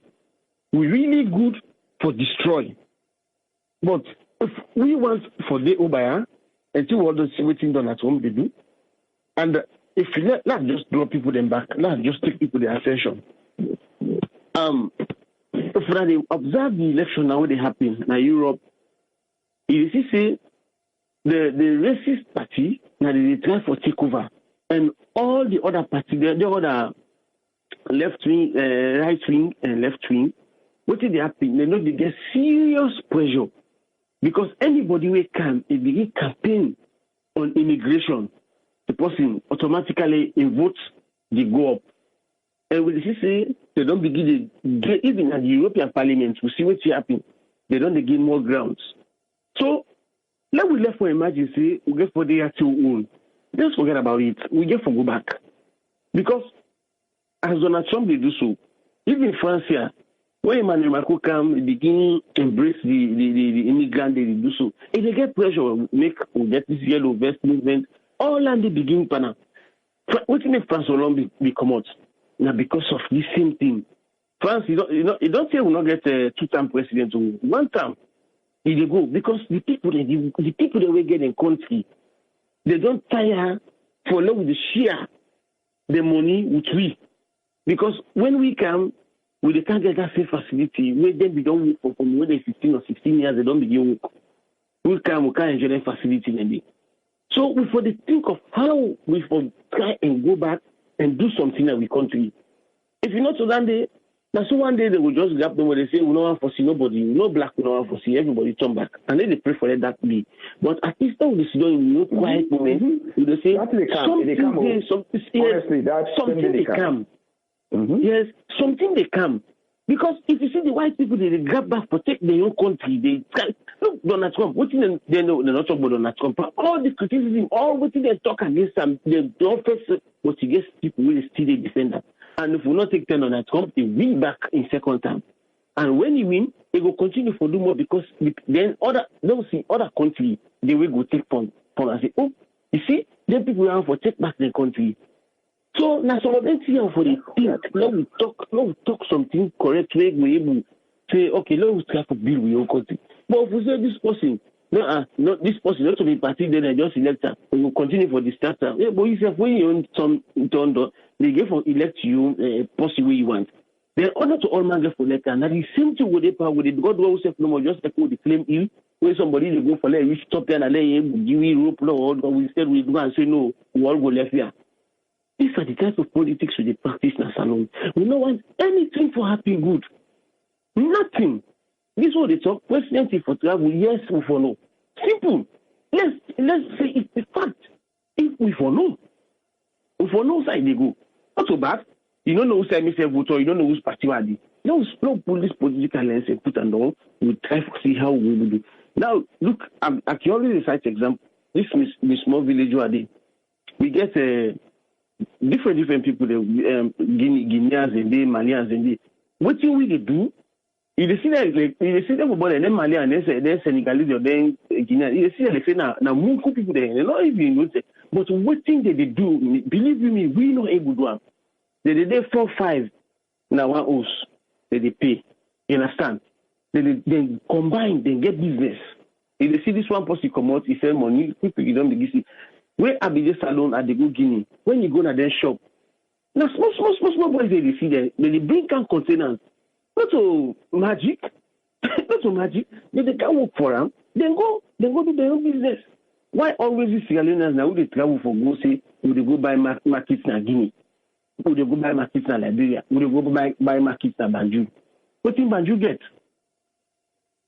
We really good for destroy. But if we want for the Obaya, and see what those waiting done at home they do, and if you not just draw people them back, not just take people their attention. If they observe the election now they happen in Europe, you see say the racist party now they try for takeover, and all the other parties, the other left wing, right wing, and left wing, what did they happen? They know they get serious pressure because anybody will come and begin campaign on immigration, the person automatically in votes they go up. And we see they don't begin to get even at the European Parliament, we see what's happening. They don't gain more grounds. So let we left for emergency, we get for the actual own. Just forget about it. We get for go back. Because as Donald Trump they do so, even France here, when Emmanuel Macron come begin embrace the immigrant, they do so. If they get pressure, make or get this yellow vest movement, all and they begin panel. What make France alone be come out? Now because of the same thing. France, you don't say we not get a 2-term president or 1 term. They go because the people that will get in country, they don't tire for love with the share the money with we. Because when we come, we can't get that same facility. Where then we don't work from when they're 15 or 16 years, they don't begin work. We can't enjoy that facility maybe. So we for the think of how we for try and go back and do something in our country. If you not so that day, now so one day they will just grab them where they say we don't want to see nobody, no black, we don't want to see everybody turn back. And then they pray for that be. But at least now we see in no quiet moment, they say something they come. Yes, something they come. Because if you see the white people, they grab back, protect their own country. They look Donald Trump. What they're not talking about Donald Trump. All the criticism, all what they talk against them, they don't face what against people will still defend them. And if we not take 10 on Donald Trump, they win back in second term. And when he win, they will continue to do more because then other country they will go take from and say, oh, you see, then people will have to take back their country. So now some of them see for the thing. Let we talk something correct way we able say, okay, let us try to build with your country. But if we say this person, not this person, not to be party, then I just elect her. We will continue for the starter. Yeah, but if when you own some turn they get for elect you possibly you want. Then order to all man get for elect her. Now the same thing with the power with the God will say no more just like with the claim ill. When somebody they go for let we stop there and let him give you rope law or we said we go and say no, we all go left here. These are the types of politics we practice in salon. We don't want anything for happy good. Nothing. This is what they talk. President for travel, yes, we follow. Simple. Let's say it's the fact. If we follow side they go. Not so bad. You don't know who side me say vote or you don't know who's party are they. No pull this political lens and put and all. We try to see how we will do. Now look, I can only recite example. This small village where they we get different people, Guineans and they, Malians and they. What do we do? You see that you see them about them Malian and then Senegalese or then Guinean. You see that they say now Munku people there, they're not even know. But what thing they do? Believe me, we not able to do. They 4-5 now one house they pay. You understand? They combine, they get business. If they see this one person come out, he sell money, people you don't begin see. Where I be just alone at the go Guinea. When you go to their shop, now small boys they see there, they bring can containers. Not to magic, not to magic. They can work for them. Then go do their own business. Why always these Sierra Leoneans now they travel for go say, would they go buy markets in Guinea? Would they go buy markets in Liberia? Would they go buy markets in Banjul? What in Banjul get?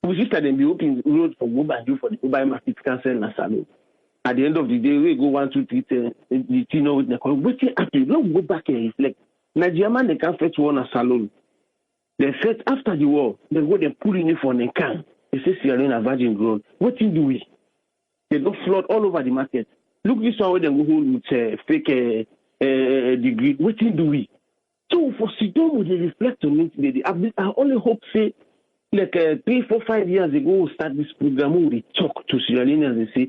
We just them be open road for go Banjul for the go buy markets cancel in salon. At the end of the day, we go 1, 2, 3, the Tino with the call. Waiting happy. Let's go back and reflect. Nigeria man, they can't fetch one a salon. They said after the war, they go they put in it for the can. They say Sierra Leone virgin grown. What do we? They don't flood all over the market. Look this one where they go hold with fake degree. What do we? So for Sidon, they reflect on it today. I only hope say like 3, 4, 5 years ago, we start this program. We talk to Sierra Leoneans and say,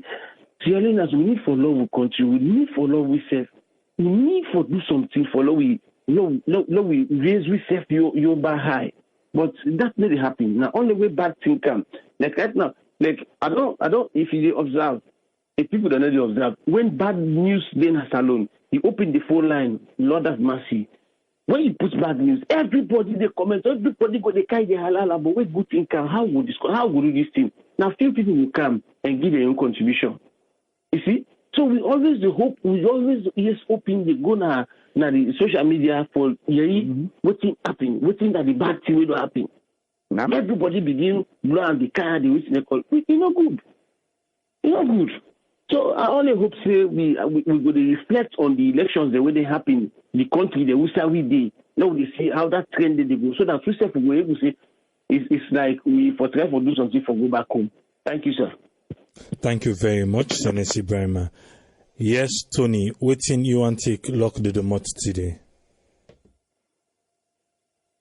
Sierra Leoneans, we need for love we country. We need for love we self. We need for do something for love we no, we raise we set your bar high. But that didn't happen. Now only way bad thing come. Like right now, like I don't if you observe, if people don't know observe, when bad news then has alone, you open the phone line, Lord have mercy. When you put bad news, everybody they comment, everybody go they carry the halal, but wait good thing come, how would do this thing? Now few people will come and give their own contribution. You see? So we always hoping they go na the social media for waiting happen, waiting that the bad thing will happen. Now everybody begin blow on the car, the which they call it's not good. It's not good. So I only hope say we go to reflect on the elections the way they happen, the country, the we day. Now we see how that trend they go. So that we say we will able to say it's like we for try for do something for go back home. Thank you, sir. Thank you very much, Senesi Brahma. Yes, Tony, waiting you want to lock the mot today?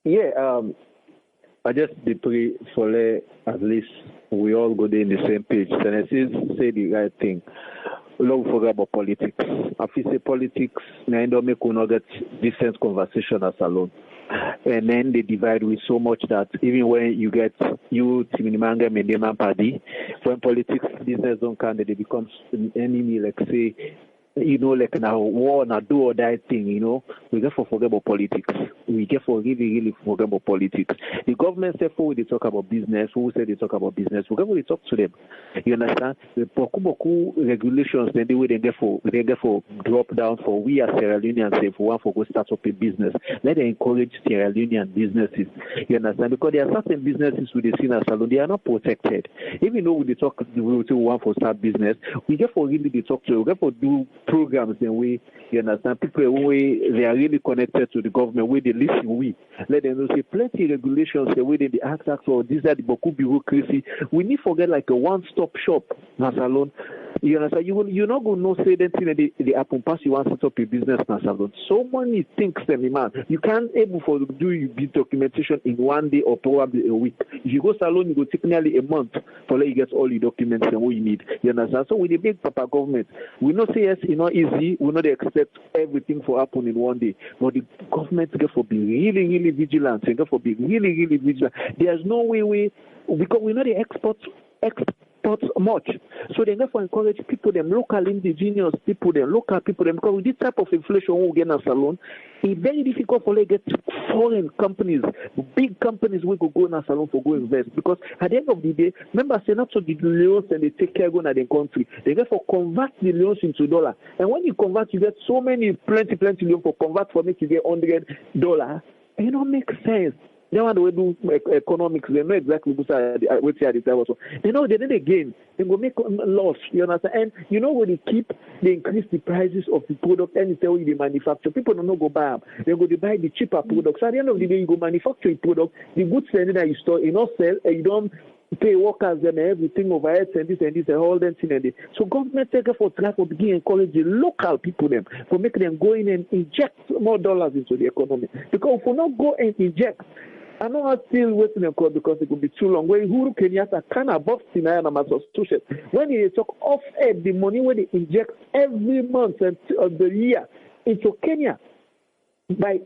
Yeah, I just pray for at least we all go there in the same page. Senesi say the right thing. We don't forget about politics. If you say politics, I don't make we not get decent conversation as alone. And then they divide with so much that even when you get Timinimanga Mendeman Party, when politics business don't count, they become an enemy, like say, like now war, now do or die thing, we get for forget about politics. We get for really forget about politics. The government said for they talk about business, who said they talk about business, we get for they talk to them. You understand? The beaucoup regulations then they get for drop down for we as Sierra Leoneans say for one for go start up a business. Let them encourage Sierra Leonean businesses. You understand? Because there are certain businesses we see in a salon, they are not protected. Even though we talk we want for start business, we get for really they talk to, we get for do programs and we, you understand, people they are really connected to the government where they listen we let them know say plenty regulations the way they act for this are the beaucoup bureaucracy. We need to forget like a one-stop shop na salon. You understand? You're not going to say that thing they happen pass you want to set up a business na salon. So many things man. You can't able for do you be documentation in one day or probably a week. If you go salon, you go take nearly a month for let you get all the documents and what you need. You understand? So with the big papa government, we not say yes, it's not easy. We not expect everything for happen in one day. But the government get for be really, really vigilant. They get for be really, really vigilant. There's no way because we know the exports much. So they therefore encourage people, them local indigenous people, them local people, them because with this type of inflation we get in a salon, it's very difficult for them to get foreign companies, big companies we could go in a salon for go invest. Because at the end of the day, remember say not so the leons and they take care going at the country. They therefore convert the leons into dollar. And when you convert, you get so many plenty leons for convert for make you get $100. It don't make sense. They want to do economics. They know exactly what they are. They know they need gain. They will make loss. You understand? And when they increase the prices of the product and tell you they manufacture. People don't know go buy them. They go to buy the cheaper products. So at the end of the day, you go manufacture a product. The goods that you store, you not sell, and you don't pay workers and everything overhead and this and all that thing and this. So government take for try for begin encourage the local people them for make them go in and inject more dollars into the economy. Because if we not go and inject, I know I'm still waiting in court because it could be too long. When Uhuru Kenyatta kind of box in Massachusetts, when they talk off the money when they inject every month of the year into Kenya by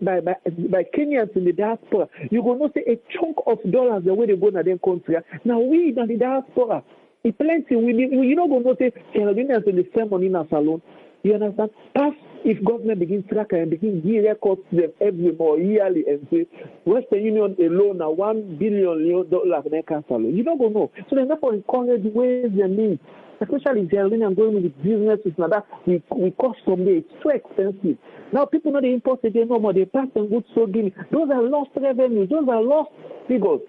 Kenyans in the diaspora, you're going to see a chunk of dollars the way they go to their country. Now we in the diaspora, it's plenty. You know going to say Canadians in the same money in a salon. You understand? Pass if government begin track and begin give records to them every more yearly and say Western Union alone now $1 billion in salon. You don't go know. So they therefore encourage ways and means. Especially in Sierra Leone going with businesses like that, we cost from there. It's too expensive. Now people know they import again no more. They pass them goods so guinea. Those are lost revenues. Those are lost figures.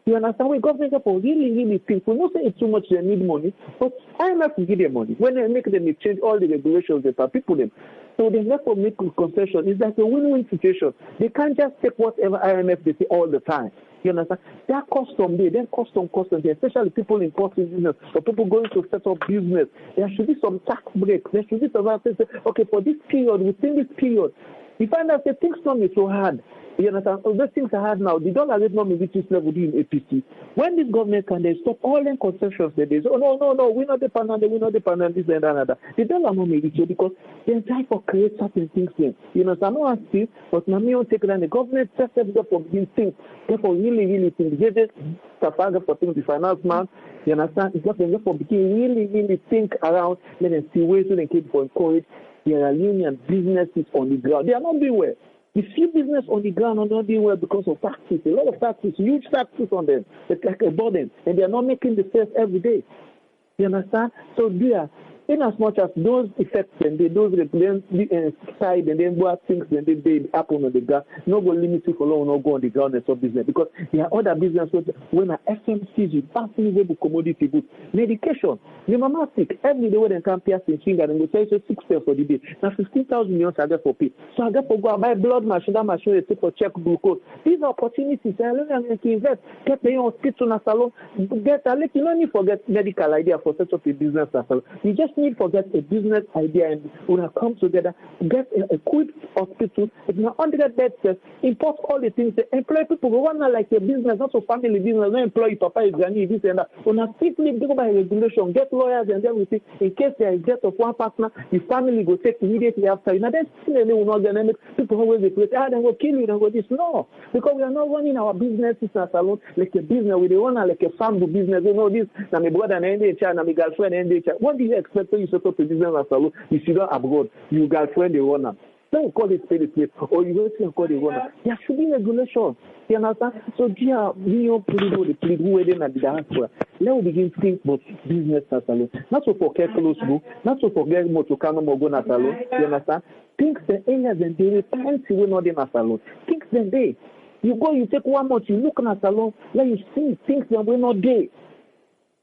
You understand? We government for really think. We not say it's too much they need money, but IMF will give them money. When they make them change all the regulations that are people them. So they therefore make a concession. It's like a win-win situation. They can't just take whatever IMF they say all the time. You understand? Their custom there, their custom there, especially people importing business or people going to set up business. There should be some tax breaks. There should be some okay, for this period, within this period, You find out that things not be so hard. You understand? So those things are hard now. The dollar rate not maybe this level in APC. When this government can they stop all them concessions that they say, oh no, we're not dependent, this and that. The dollar not maybe so because they're trying to create certain things then. You know, so I'm not asking, but now me on take it the government set up for these things. Therefore, really think. They just Tafaga for things, the finance man, you understand? It's just therefore begin really think around, let them see ways so they keep for encourage their union businesses on the ground. They are not doing well. The few business on the ground are not doing well because of taxes. A lot of taxes, huge taxes on them. It's like a burden. And they are not making the sales every day. You understand? So there, in as much as those effects and those side and then what things and they happen on the ground, no go limit you for long, no go on the ground and stop business. Because there are other businesses when an FMCG, passing with commodity goods, medication, the mama sick, every day when they come pierce in finger and they say 6 pills for the day. Now 15,000 million I get for pay. So I get for go and buy blood machine, that machine they take for check glucose. These are opportunities. I can invest, get the hospital and salon, get a you don't need to forget medical idea for set up a business salon. You just need to get a business idea and we have come together, get a quick hospital, it's not 100 beds, import all the things, employ people who want like a business, not a family business, no employee, papa is granny, this and that. On a strictly go by regulation, get lawyers and then we see in case there is death of one partner, the family will take immediately after. You know, then still they will not get them. People always say, then go kill you, then go this. No, because we are not running our businesses as alone like a business, we don't run like a family business. You know this, now my brother and NDH, now my girlfriend NDH. What do you expect when you set up a business as alone? If you don't abroad, your girlfriend the runner. Don't call it spade, or you wait to call the runner. There should be regulation. You understand? So, dear, we all plead who waiting at the diaspora. Let us begin to think about business as alone. Not to forget close book, not to forget more to come more go as alone. You understand? Think the areas and they will plenty will not in as alone. Think the day. You go, you take 1 month, you look at salon, let you see things that we're not there.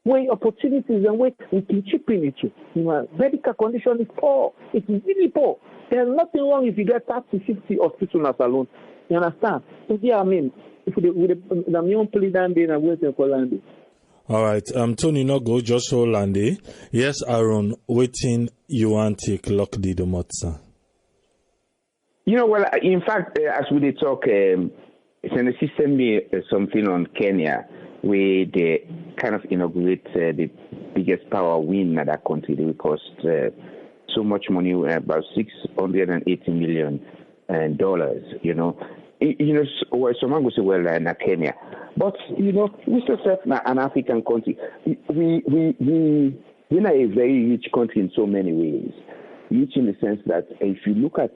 Where opportunities and where we can chip in it. You know, medical condition is poor. It's really poor. There's nothing wrong if you get 30-50 hospital in salon. You understand? So yeah, I mean, if the young play down there and wait for Landy. All right, Tony, no go just hold Landy. Yes, Aaron, waiting you want to take lock the motza. You know, well, in fact, as we talk, it's sent me something on Kenya where they kind of inaugurate the biggest power win in that country. They will cost so much money, about $680 million. You know, someone will say, well, in Kenya, but you know, we still have an African country. We're a very rich country in so many ways. Rich in the sense that if you look at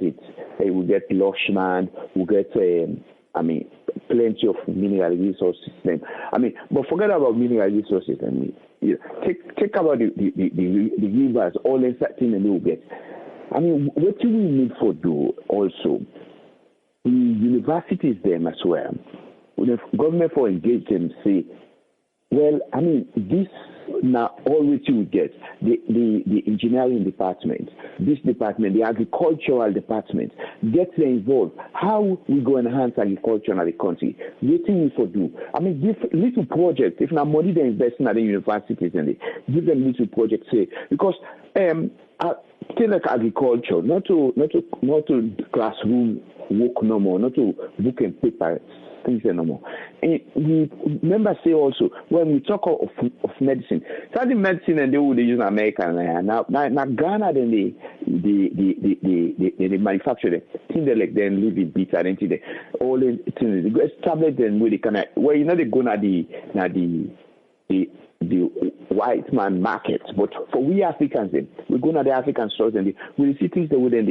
it, we get Lushman, we get plenty of mineral resources. But forget about mineral resources. Take about the rivers, all the things that we get. What do we need for do also? The universities them as well. The government for engage them say, well, this now all which you get the engineering department, this department, the agricultural department, get them involved. How we go enhance agriculture in the country? What we for do? Give little projects. If now money they invest in the universities and they give them little projects. Say because still like agriculture, not to classroom work no more, not to book and paper things no more. And we members say also when we talk of medicine, study medicine and they would use American now Ghana then they manufacture the thing they like then live in beta and they all the things they establish them where they can where you know they go na the white man market, but for we Africans, then we go to the African stores and we see things that within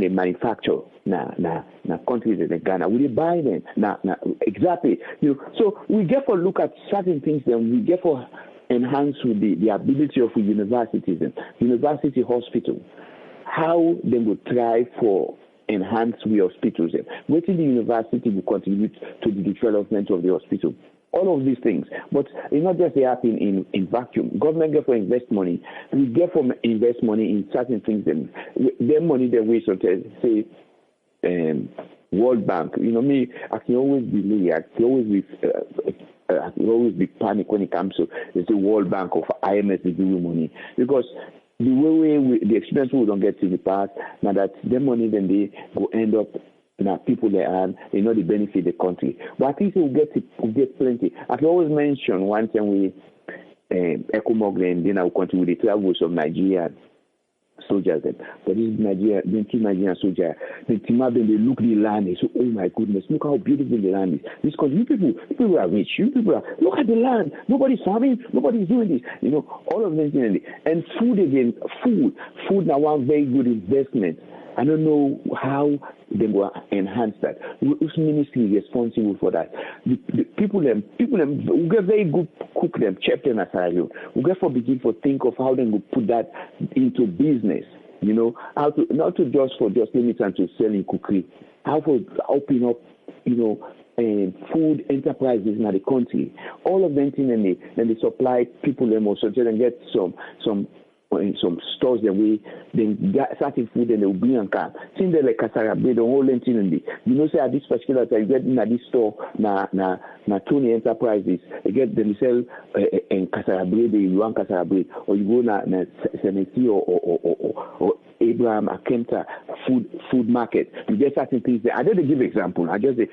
they manufacture na countries like Ghana. We buy them now exactly. So we get for look at certain things. Then we get for enhance with the ability of universities and university hospital. How they will try for enhance we hospitals. Waiting the university will contribute to the development of the hospital. All of these things, but it's not just they happen in vacuum. Government get for invest money. We get for invest money in certain things. Their money they waste on say World Bank. You know me, I can always be panic when it comes to the World Bank of IMF to give you money because the experience we don't get in the past, now that the money then they go end up now people they earn, they benefit the country. But I think we'll get plenty. As I always mention, one time we Echo Moglen, then our country with the travels of Nigerian soldiers then. But this Nigerian soldier, the team up then they look the land, they say, oh my goodness, look how beautiful the land is. This country, you people are rich, look at the land, nobody's farming, nobody's doing this. All of this and food again, food now one very good investment. I don't know how they will enhance that. Which ministry is responsible for that? The people we get very good cook them, chef them as I do. We get for begin to think of how they will put that into business. How to not to just limit and to selling cookery. How to open up, food enterprises in the country. All of them things and they supply people them also so they get some in some stores then get certain food and they'll bring and come. Since they like cassava bread, the whole thing in the say at this particular time, you get in at this store na Tony Enterprises, they sell in cassava bread, they want cassava bread, or you go na Senesi or Abraham Akenta food market. You get certain things there. I don't give example. I just say,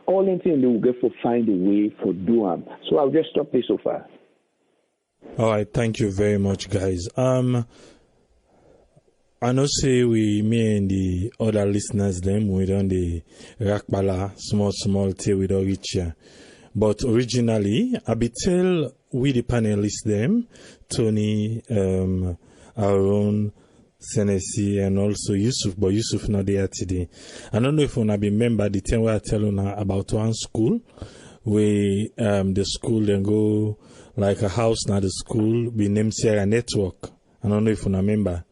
all the things they will get for find a way for do them. So I'll just stop this so far. All right, thank you very much, guys. I know say me and the other listeners them we done the Rakbala small tea we don't reach here. But originally I be tell we the panelists them, Tony, Aaron, Senesi and also Yusuf, but Yusuf not there today. I don't know if you be remember the thing where I tell you about one school where the school then go like a house now the school be named Sierra Network. I don't know if you remember.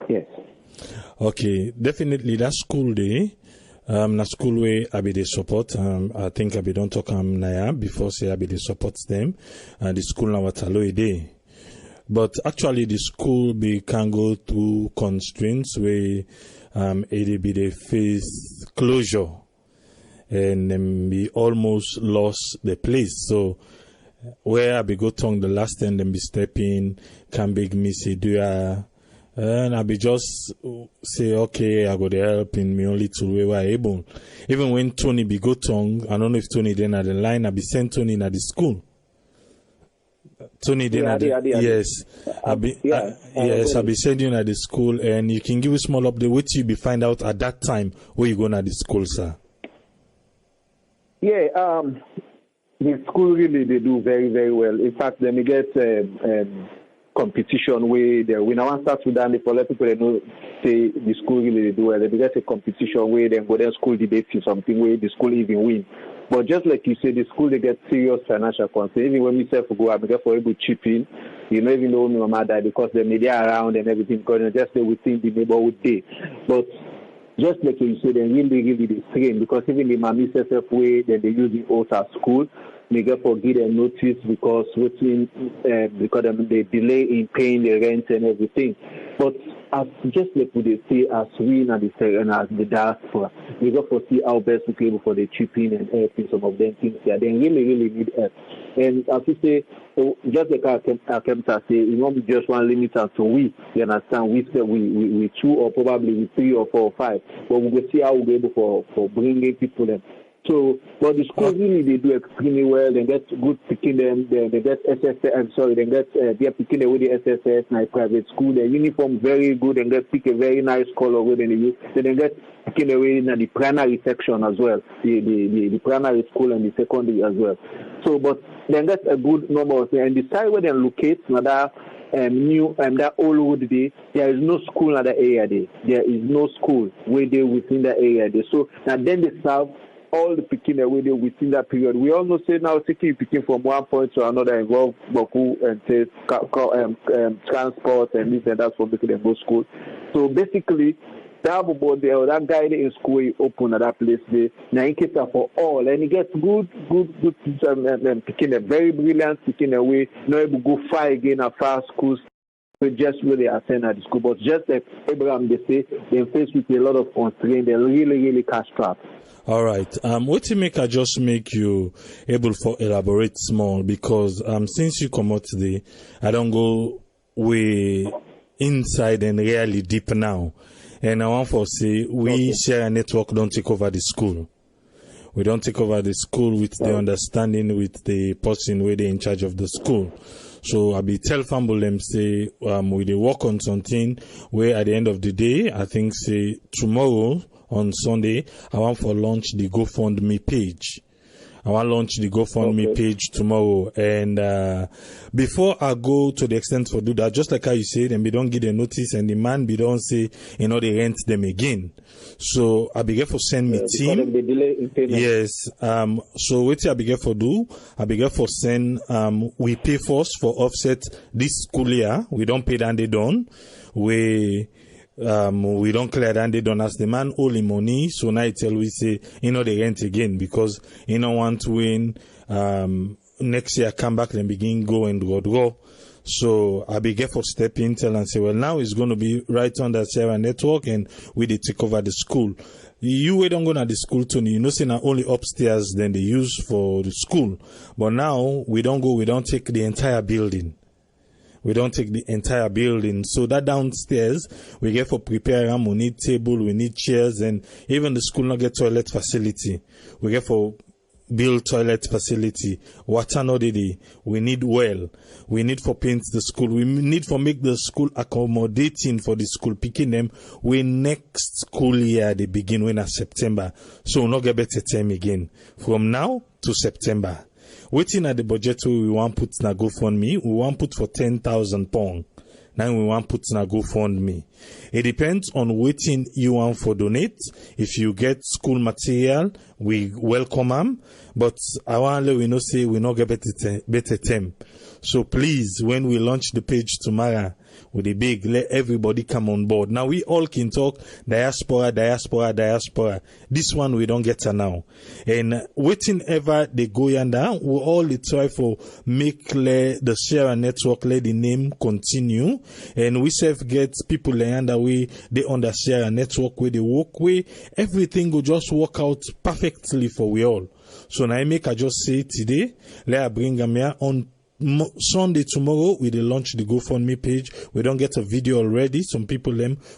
Yes. Okay, definitely that school day. Na school where I be the support. I think I be don't talk naya before say I be the support them. The school now at Aloe Day. But actually the school can go through constraints where it be the face closure and then be almost lost the place. So where I be go tongue the last time them be stepping, can big me say do ya and I be just say okay, I go to help in me only to where I able. Even when Tony be go tongue, I don't know if Tony then at the line, I be sent Tony at the school. Tony then yes. I be sending at the school and you can give a small update what you be find out at that time where you go at the school, sir. Yeah, the school really they do very, very well. In fact, then we get competition where they when I want to start with that, for let people they know say the school really they do well. They get a competition where they go there school debate is something where the school even win. But just like you said, the school they get serious financial concern. Even when we say for go, I get for able chip in. Even though my mama died because the media around and everything, because just they within the neighborhood day. But just like you said, they really the strain because even the mommy says way that they use the oath at school, they get for give them notice because because they delay in paying the rent and everything. But as just like we say, as we and as the diaspora, we got to see how best we can able for the chipping and helping some of them things there. They really need help. And as you say, just like I came to say, you know, we just want to limit us to we. You understand? We say we two or probably we 3 or 4 or 5, but we will see how we be able for bringing people in. So, but the schools really they do extremely well. They get good picking them. They get SSS. I'm sorry, they get they're picking them with the SSS. Like private school, their uniform very good. And get pick a very nice color with them. Then they get picking away in the primary section as well. The primary school and the secondary as well. So, but they get a good number of them. And the side where they locate another new that old road day, there is no school in that area there. There is no school where they within that area there. So now then they serve all the picking away there within that period. We all know say now taking picking from one point to another involve Boku and transport and this and that for making them go school. So basically that about there that guy in school open at that place there. Now he cater for all and he gets good picking a very brilliant picking away, not able to go far again at fast schools. We just really attend at the school, but just like Abraham they say, they're faced with a lot of constraints. They're really cash strapped. All right. What to make I just make you able for elaborate small because since you come out today, I don't go we inside and really deep now. And I want to say we share a network don't take over the school. We don't take over the school with the understanding with the person where they in charge of the school. So I be tell family them say we dey work on something where at the end of the day, I think say tomorrow on Sunday, I want for launch the GoFundMe page. I want to launch the GoFundMe page tomorrow. And before I go to the extent for do that, just like how you said, and we don't give the notice and the man we don't say, they rent them again. So I begin for send me team. Yes. So what I begin for do, I begin for send, we pay first for offset this school year. We don't pay down they done. We don't clear and they don't ask the man all the money. So now we say, they rent again because want to win, next year come back and begin go and go. So I be for step in, tell and say, well, now it's going to be right on the Sierra network and we did take over the school. You don't go to the school, Tony. Say not only upstairs then they use for the school. But now we don't take the entire building. We don't take the entire building. So that downstairs, we get for prepare room, we need table, we need chairs, and even the school not get toilet facility. We get for build toilet facility, water no dey. We need well. We need for paint the school. We need for make the school accommodating for the school, picking them when next school year they begin when September. So we not get better time again. From now to September. Waiting at the budget we want put na GoFundMe, we want put for £10,000. Now we want put na GoFundMe. It depends on waiting you want for donate. If you get school material, we welcome them. But I want to let we know say we not get better time. So please, when we launch the page tomorrow with the big, let everybody come on board. Now we all can talk diaspora. This one we don't get her now. And waiting ever they go yonder, we all try for make the Sierra network, let the name continue. And we self get people yonder way they on the Sierra network where they work way. Everything will just work out perfectly for we all. So now I just say today, let I bring them here on Sunday tomorrow we will launch the GoFundMe page. We don't get a video already. Some people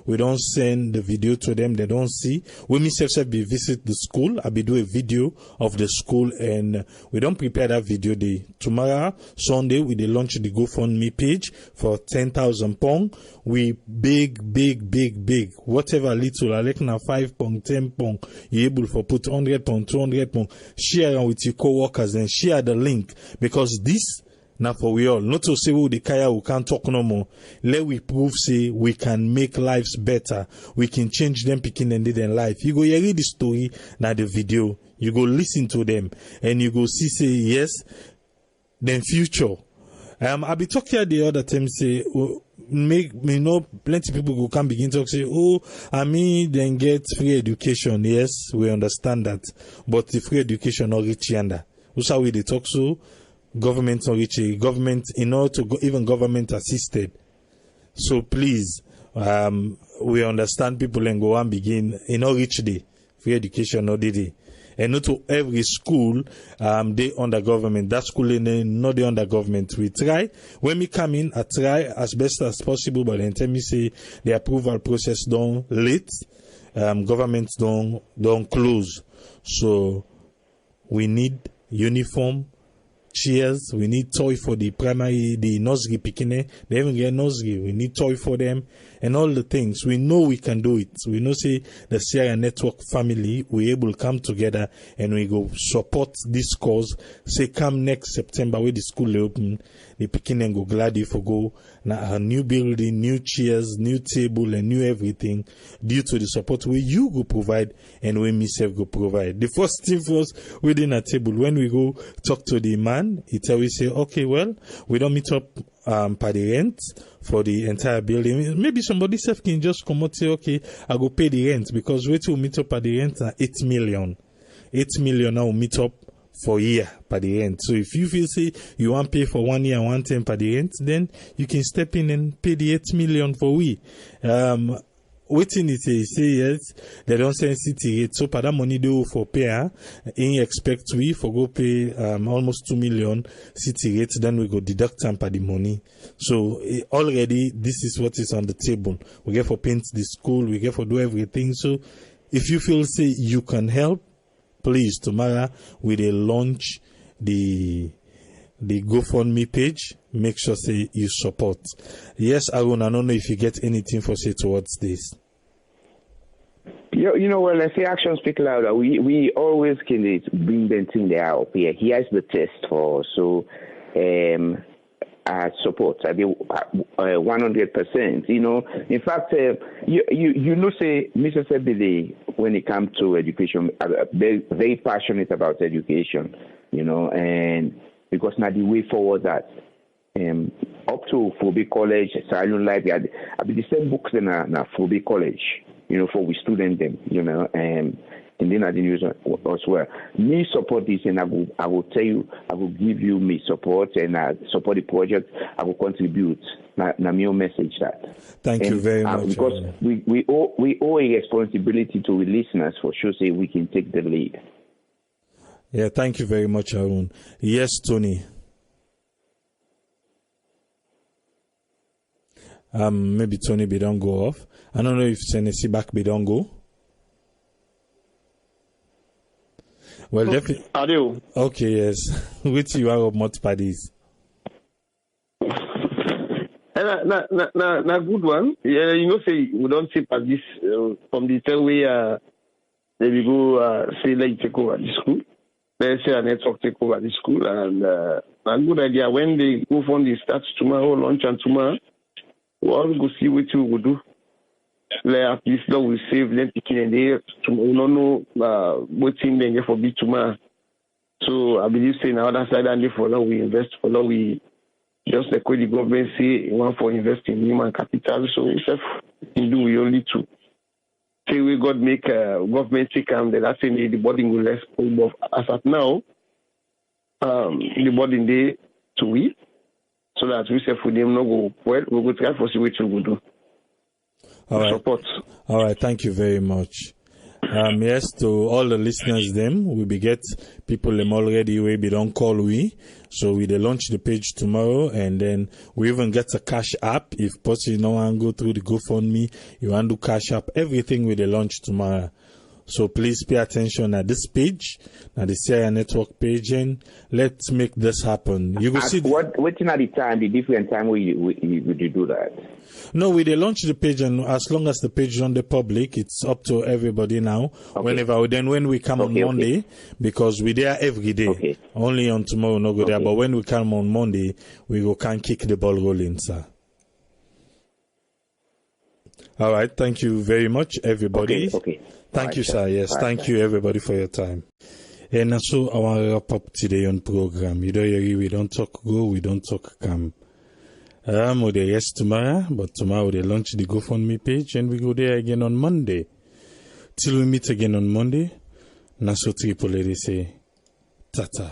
we don't send the video to them. They don't see. When me self be visit the school, I be do a video of the school and we don't prepare that video day. Tomorrow Sunday we will launch the GoFundMe page for £10,000. We big. Whatever little, I like now £5, £10. You able for put £100, £200. Share with your co-workers and share the link because this. Now for we all, not to say the kaya we can't talk no more. Let we prove say we can make lives better. We can change them picking and in life. You go read the story, now the video. You go listen to them and you go see say yes. Then future. I be talking the other time say plenty people who can begin to say then get free education. Yes, we understand that, but the free education not reach yonder. Who's how we they talk so. Government or government in order to go even government assisted. So please, we understand people and go and begin reach the free education or did and not to every school they under government. That school not they under government. We try when we come in, I try as best as possible, but then tell me say the approval process don't late, governments don't close. So we need uniform. Chairs, we need toy for the primary, the nursery picking. They even get nursery. We need toy for them and all the things. We know we can do it. We know say the Sierra Network family, we able to come together and we go support this cause. Say come next September where the school open, the picking and go glad if we go now a new building, new chairs, new table and new everything due to the support we you go provide and we myself go provide. The first thing first within a table when we go talk to the man. He tell we say, okay, well, we don't meet up per the rent for the entire building. Maybe somebody self can just come out say, okay, I go pay the rent because we will meet up per the rent 8 million. 8 million now meet up for a year per the rent. So if you feel say you want to pay for 1 year, 1 time per the rent, then you can step in and pay the 8 million for we. waiting it is say yes, they don't send city rate. So for that money they will for pay, in expect we for go pay almost 2 million city rate, then we go deduct them for the money. So already this is what is on the table. We get for paint the school, we get for do everything. So if you feel say you can help, please tomorrow we will launch the GoFundMe page. Make sure say you support. Yes, Arun, I don't know if you get anything for say towards this. You know, when I say actions speak louder, we always can bring them thing there up here. Here's the test for support. I mean, 100%. You know, in fact, you know, say Mississippi, when it comes to education, very, very passionate about education. You know, and because now the way forward that up to Phoebe College, Silent Library, I be the same books in a Phoebe College, you know, for we student them, you know, and then at the news as well. Me support this, and I will tell you, I will give you me support, and I support the project. I will contribute. Na me message that. Thank you very much. Because we owe a responsibility to the listeners for sure. Say we can take the lead. Yeah, thank you very much, Arun. Yes, Tony. Maybe Tony be don't go off. I don't know if Tennessee back be don't go. Well, definitely. I do. Okay, yes. Which you are of multi parties. Na good one. Yeah, you know, say we don't see as this from the tell way they will go say like take over the school. Let's say a network take over the school, and a good idea when they go from the start tomorrow, launch and tomorrow. We'll go see what we will do. Like at least now we save them picking and there. We don't know what thing they get for big tomorrow. So I believe saying the other side and for now we invest for now we just like what the government say we want for invest in human capital. So we we only to say we got make government take then that's saying the body will less as at now the body there to we. So that we say for them no go well, we go try for see what we will do. All right. Support. All right, thank you very much. Yes, to all the listeners them, we be get people them already we be don't call we. So we launch the page tomorrow, and then we even get a cash app. If possible, no one go through the GoFundMe, you want to cash app, everything we launch tomorrow. So please pay attention at this page, at the Sierra Network page, and let's make this happen. You will see waiting at the time, the different time we do that. No, we launch the page, and as long as the page is on the public, it's up to everybody now. Okay. When we come on Monday, because we there every day. Okay. Only on tomorrow no go there, but when we come on Monday, we can kick the ball rolling, sir. All right, thank you very much, everybody. Okay. Thank you, sir. Yes, thank you, everybody, for your time. And so I want to wrap up today on program. You don't hear, we don't talk go, we don't talk come. We'll there yes tomorrow, but tomorrow they launch the GoFundMe page, and we go there again on Monday. Till we meet again on Monday, Naso Tripoli, they say, Tata.